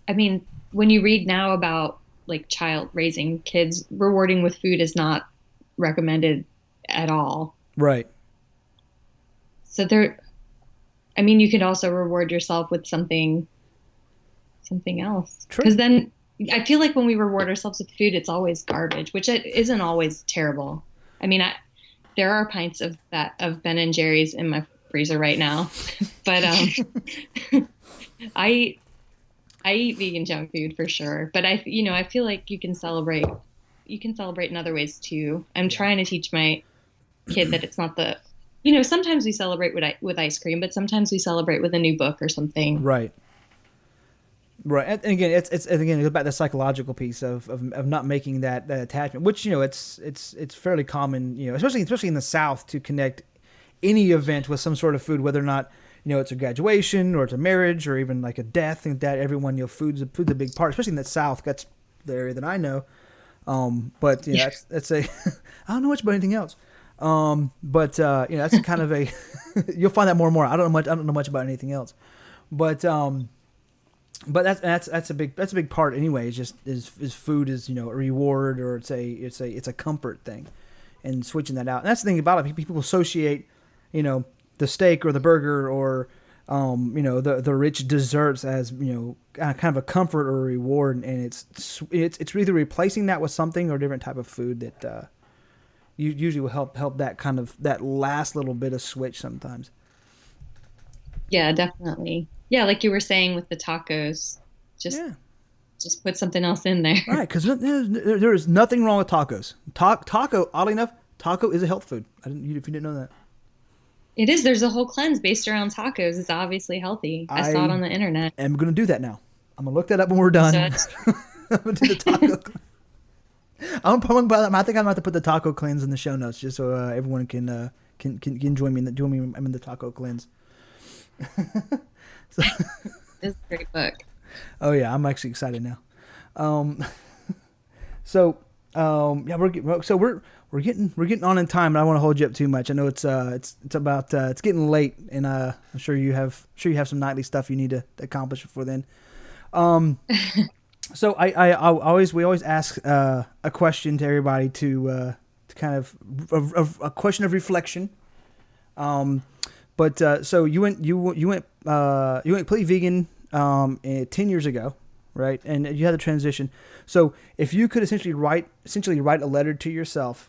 I mean, when you read now about like raising kids, rewarding with food is not recommended at all. Right. So you could also reward yourself with something else. True. Because then I feel like when we reward ourselves with food, it's always garbage, which it isn't always terrible. I mean, there are pints of Ben and Jerry's in my freezer right now, but I eat vegan junk food for sure. But I feel like you can celebrate in other ways too. I'm trying to teach my kid that it's not sometimes we celebrate with ice cream, but sometimes we celebrate with a new book or something. Right. Right. And again, it's it goes back to the psychological piece of not making that attachment, which, it's fairly common, especially in the South, to connect any event with some sort of food, whether or not, it's a graduation or it's a marriage or even like a death. And that everyone, food's a big part, especially in the South. That's the area that I know. But that's I don't know much about anything else. But that's kind of you'll find that more and more. I don't know much about anything else, but that's a big part anyway. Is food is a reward, or it's a comfort thing, and switching that out. And that's the thing about it. People associate, the steak or the burger or, the rich desserts as, kind of a comfort or a reward. And it's either replacing that with something or a different type of food that usually will help that kind of, that last little bit of switch sometimes. Yeah, definitely. Yeah, like you were saying with the tacos, just put something else in there. Right, because there is nothing wrong with tacos. Taco, oddly enough, taco is a health food. If you didn't know that. It is. There's a whole cleanse based around tacos. It's obviously healthy. I saw it on the internet. I'm going to do that now. I'm going to look that up when we're done. I'm going to do the taco. I think I'm going to have to put the taco cleanse in the show notes just so everyone can join me I'm in the taco cleanse. It's a great book. Oh yeah, I'm actually excited now. We're getting on in time, and I don't want to hold you up too much. I know it's getting late, and I'm sure you have some nightly stuff you need to accomplish before then. So we always ask a question to everybody to kind of a question of reflection. So you went completely vegan 10 years ago, right? And you had the transition. So if you could essentially write a letter to yourself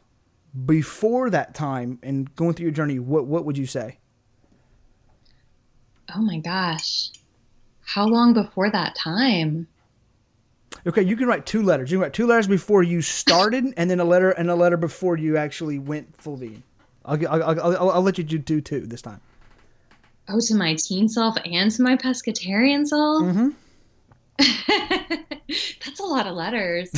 before that time and going through your journey, what would you say? Oh my gosh. How long before that time? Okay, you can write 2 letters. You can write 2 letters before you started, and then a letter before you actually went full vegan. I'll let you do 2 this time. Oh, to my teen self and to my pescatarian self? Mm-hmm. That's a lot of letters.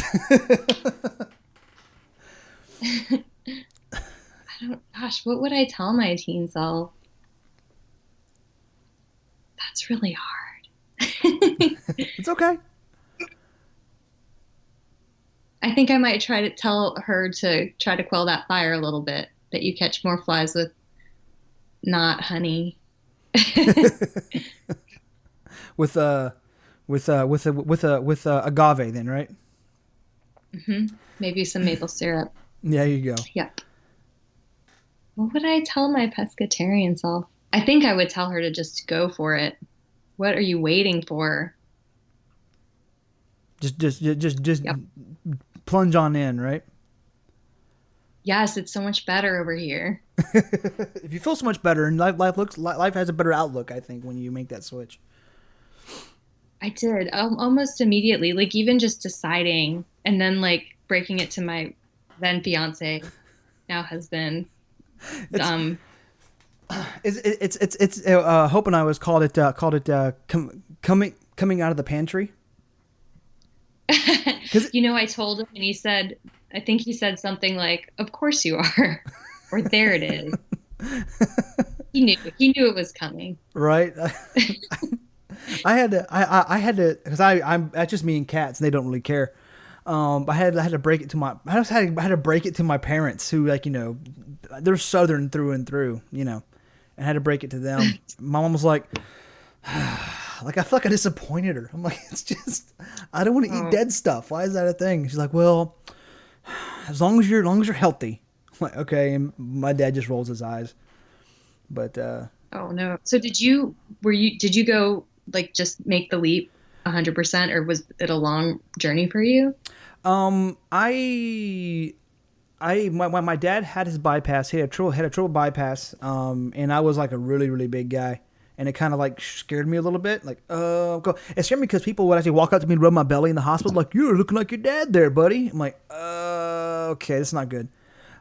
What would I tell my teen self? That's really hard. It's okay. I think I might try to tell her to try to quell that fire a little bit, that you catch more flies with not honey. with agave then, right? Mm-hmm. Maybe some maple syrup. Yeah, you go. Yep. What would I tell my pescatarian self? I think I would tell her to just go for it. What are you waiting for? Just Yep. Plunge on in, right? Yes, it's so much better over here. If you feel so much better, and life has a better outlook, I think, when you make that switch. I did almost immediately, like even just deciding, and then like breaking it to my then fiance, now husband. Hope and I was called it coming out of the pantry. I told him, and he said, I think he said something like, "Of course you are," or "There it is." He knew it was coming. Right. I had to, because that's just me and cats, and they don't really care. I had to break it to my parents, who, like, they're Southern through and through, and I had to break it to them. My mom was like, like, I feel like I disappointed her. I'm like, it's just, I don't want to eat dead stuff. Why is that a thing? She's like, well, as long as you're healthy. I'm like, okay. And my dad just rolls his eyes. But oh no. So did you go, like, just make the leap 100%, or was it a long journey for you? My dad had his bypass. He had a triple bypass. And I was like a really, really big guy. And it kind of like scared me a little bit. Like, it scared me because people would actually walk up to me and rub my belly in the hospital, like, "You're looking like your dad there, buddy." I'm like, okay, that's not good.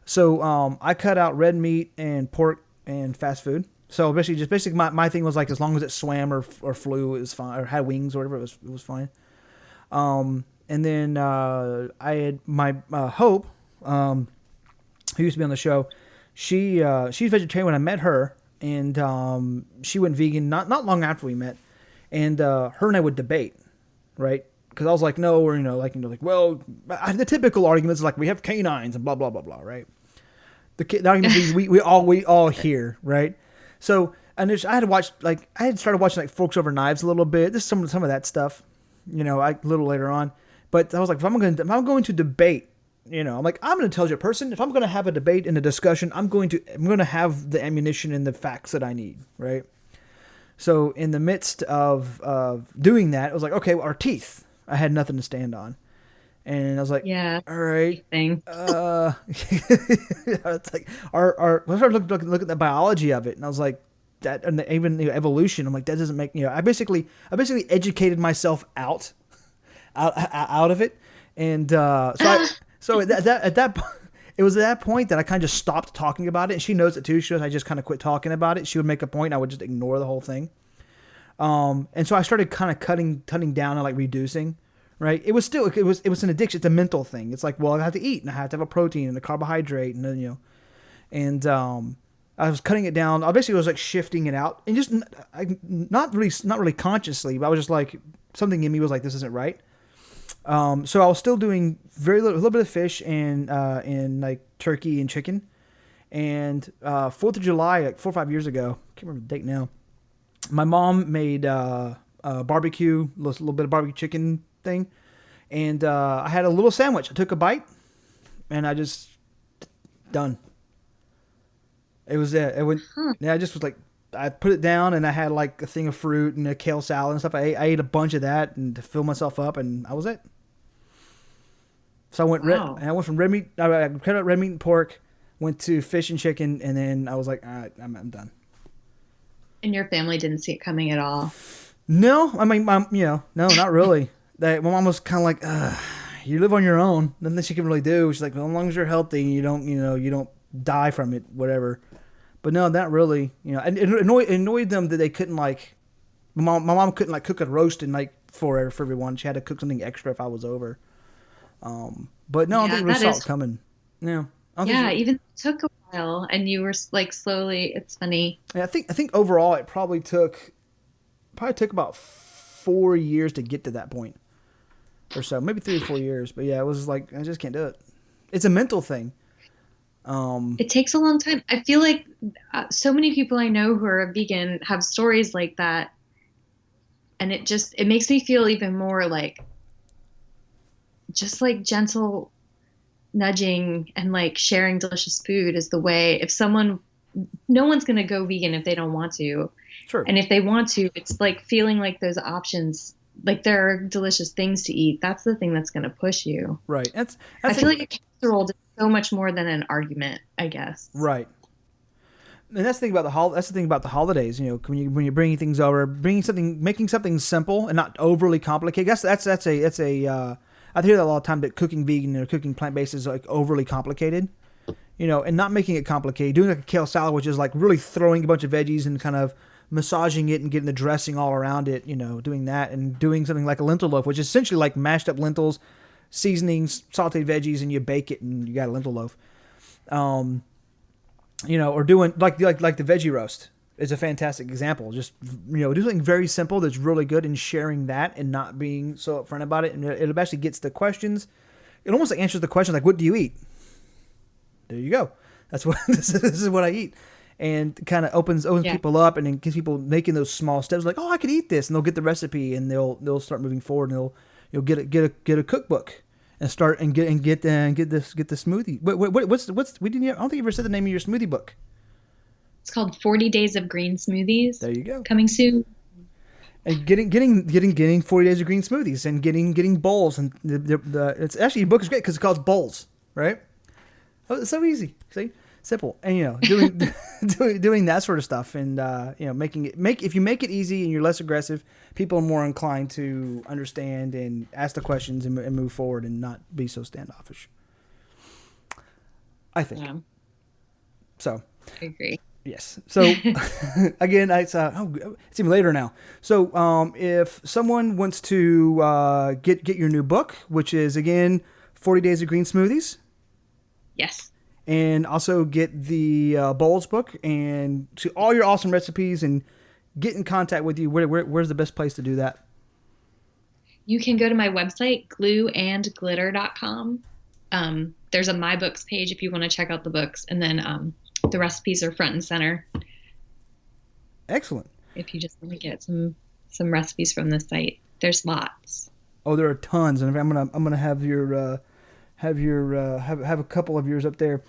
So I cut out red meat and pork and fast food. So basically my thing was like, as long as it swam or flew, it was fine, or had wings or whatever, it was fine. And then I had my Hope, who used to be on the show. She's vegetarian when I met her. And she went vegan not long after we met, and her and I would debate, right? Because I was like, no, or well, the typical arguments like we have canines and blah blah blah blah, right? The arguments we all hear, right? So I had started watching like Forks Over Knives a little bit. This is some of that stuff, a little later on. But I was like, if I'm going to debate I'm like, I'm an intelligent person. If I'm going to have a debate and a discussion, I'm going to have the ammunition and the facts that I need, right? So in the midst of doing that, it was like, okay, well, our teeth. I had nothing to stand on. And I was like, Yeah. all right. Thing. It's like I started looking at the biology of it, and I was like, that, and even the evolution. I'm like, that doesn't make, I basically educated myself out of it, and so at that it was at that point that I kind of just stopped talking about it, and she knows it too. She knows I just kind of quit talking about it. She would make a point, I would just ignore the whole thing. And so I started kind of cutting down and like reducing. Right. It was an addiction. It's a mental thing. It's like, well, I have to eat and I have to have a protein and a carbohydrate and then, and I was cutting it down. I basically was like shifting it out and just not really consciously, but I was just like, something in me was like, this isn't right. So I was still doing a little bit of fish and like turkey and chicken. And 4th of July, like 4 or 5 years ago, I can't remember the date now, my mom made barbecue, a little bit of barbecue chicken thing, and I had a little sandwich. I took a bite, and I just done. It was it. It went. Yeah, I just was like, I put it down, and I had like a thing of fruit and a kale salad and stuff. I ate a bunch of that and to fill myself up, and that was it. So I went I went from red meat. I cut out red meat and pork, went to fish and chicken, and then I was like, all right, I'm done. And your family didn't see it coming at all? No, I mean, no, not really. My mom was kind of like, you live on your own. Nothing she can really do. She's like, well, as long as you're healthy, you don't die from it, whatever. But no, not really. And it annoyed them that they couldn't like, my mom couldn't like cook a roast and like for everyone. She had to cook something extra if I was over. But no, I don't think we really saw it coming. No. Yeah, even took a while, and you were like slowly. It's funny. Yeah, I think overall it probably took about 4 years to get to that point. Or so, maybe 3 or 4 years, but yeah, it was like I just can't do it. It's a mental thing. It takes a long time. I feel like so many people I know who are vegan have stories like that, and it makes me feel even more like just like gentle nudging and like sharing delicious food is the way. If no one's gonna go vegan if they don't want to, sure. And if they want to, it's like feeling like those options. Like there are delicious things to eat. That's the thing that's going to push you. Right. I feel like a casserole is so much more than an argument, I guess. Right. And that's the thing about the holidays. When you're bringing things over, making something simple and not overly complicated. That's a. I hear that a lot of time that cooking vegan or cooking plant based is like overly complicated. And not making it complicated. Doing like a kale salad, which is like really throwing a bunch of veggies and kind of massaging it and getting the dressing all around it, doing that, and doing something like a lentil loaf, which is essentially like mashed up lentils, seasonings, sauteed veggies, and you bake it and you got a lentil loaf. Or doing like the veggie roast is a fantastic example. Just, do something very simple that's really good and sharing that and not being so upfront about it. And it actually gets the questions. It almost answers the question like, what do you eat? There you go. That's what, this is what I eat. And kind of opens people up, and then gets people making those small steps. Like, oh, I could eat this, and they'll get the recipe, and they'll start moving forward, and you'll get a cookbook, and start and get the smoothie. What's we didn't. I don't think you ever said the name of your smoothie book. It's called 40 Days of Green Smoothies. There you go. Coming soon. And getting 40 Days of Green Smoothies, and getting bowls, and it's actually, your book is great because it's called Bowls, right? Oh, it's so easy. See. Simple. And doing that sort of stuff, and if you make it easy and you're less aggressive, people are more inclined to understand and ask the questions and move forward and not be so standoffish, I think. Yeah. So I agree. Yes. So again, it's even later now. So if someone wants to get your new book, which is again 40 Days of Green Smoothies. Yes. And also get the Bowls book and see all your awesome recipes and get in contact with you. Where's the best place to do that? You can go to my website, glueandglitter.com. There's a My Books page if you want to check out the books. And then the recipes are front and center. Excellent. If you just want to get some recipes from the site, there's lots. Oh, there are tons. And I'm gonna have your have your have a couple of yours up there,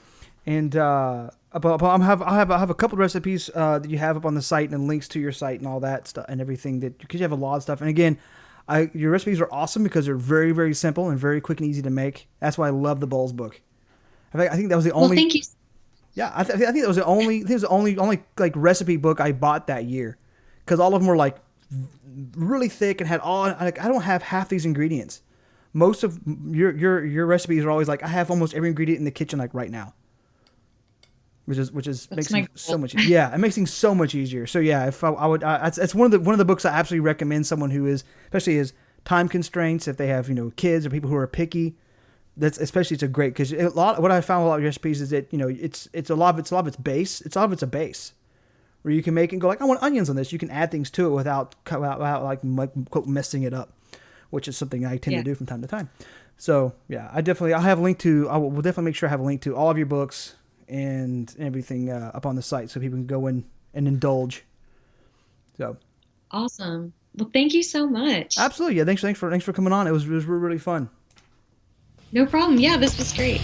and I'll have a couple of recipes that you have up on the site and links to your site and all that stuff and everything that because you have a lot of stuff. And again, your recipes are awesome because they're very, very simple and very quick and easy to make. That's why I love the bowls book. I think that was the only. Well, thank you. Yeah, I think that was the only. I think it was the only like recipe book I bought that year, because all of them were like really thick and had all. Like I don't have half these ingredients. Most of your recipes are always like I have almost every ingredient in the kitchen like right now. Which makes things so much. Yeah, it makes things so much easier. So yeah, if I would, it's one of the books I absolutely recommend someone who is especially is time constraints if they have kids or people who are picky. That's especially it's a great because a lot. What I found with a lot of recipes is that it's a lot of its base. It's a lot of it's a base where you can make and go like I want onions on this. You can add things to it without like quote messing it up, which is something I tend to do from time to time. So yeah, I will definitely make sure I have a link to all of your books and everything up on the site so people can go in and indulge. So awesome. Well, thank you so much. Absolutely. Yeah. Thanks for coming on. It was really fun. No problem. Yeah, this was great.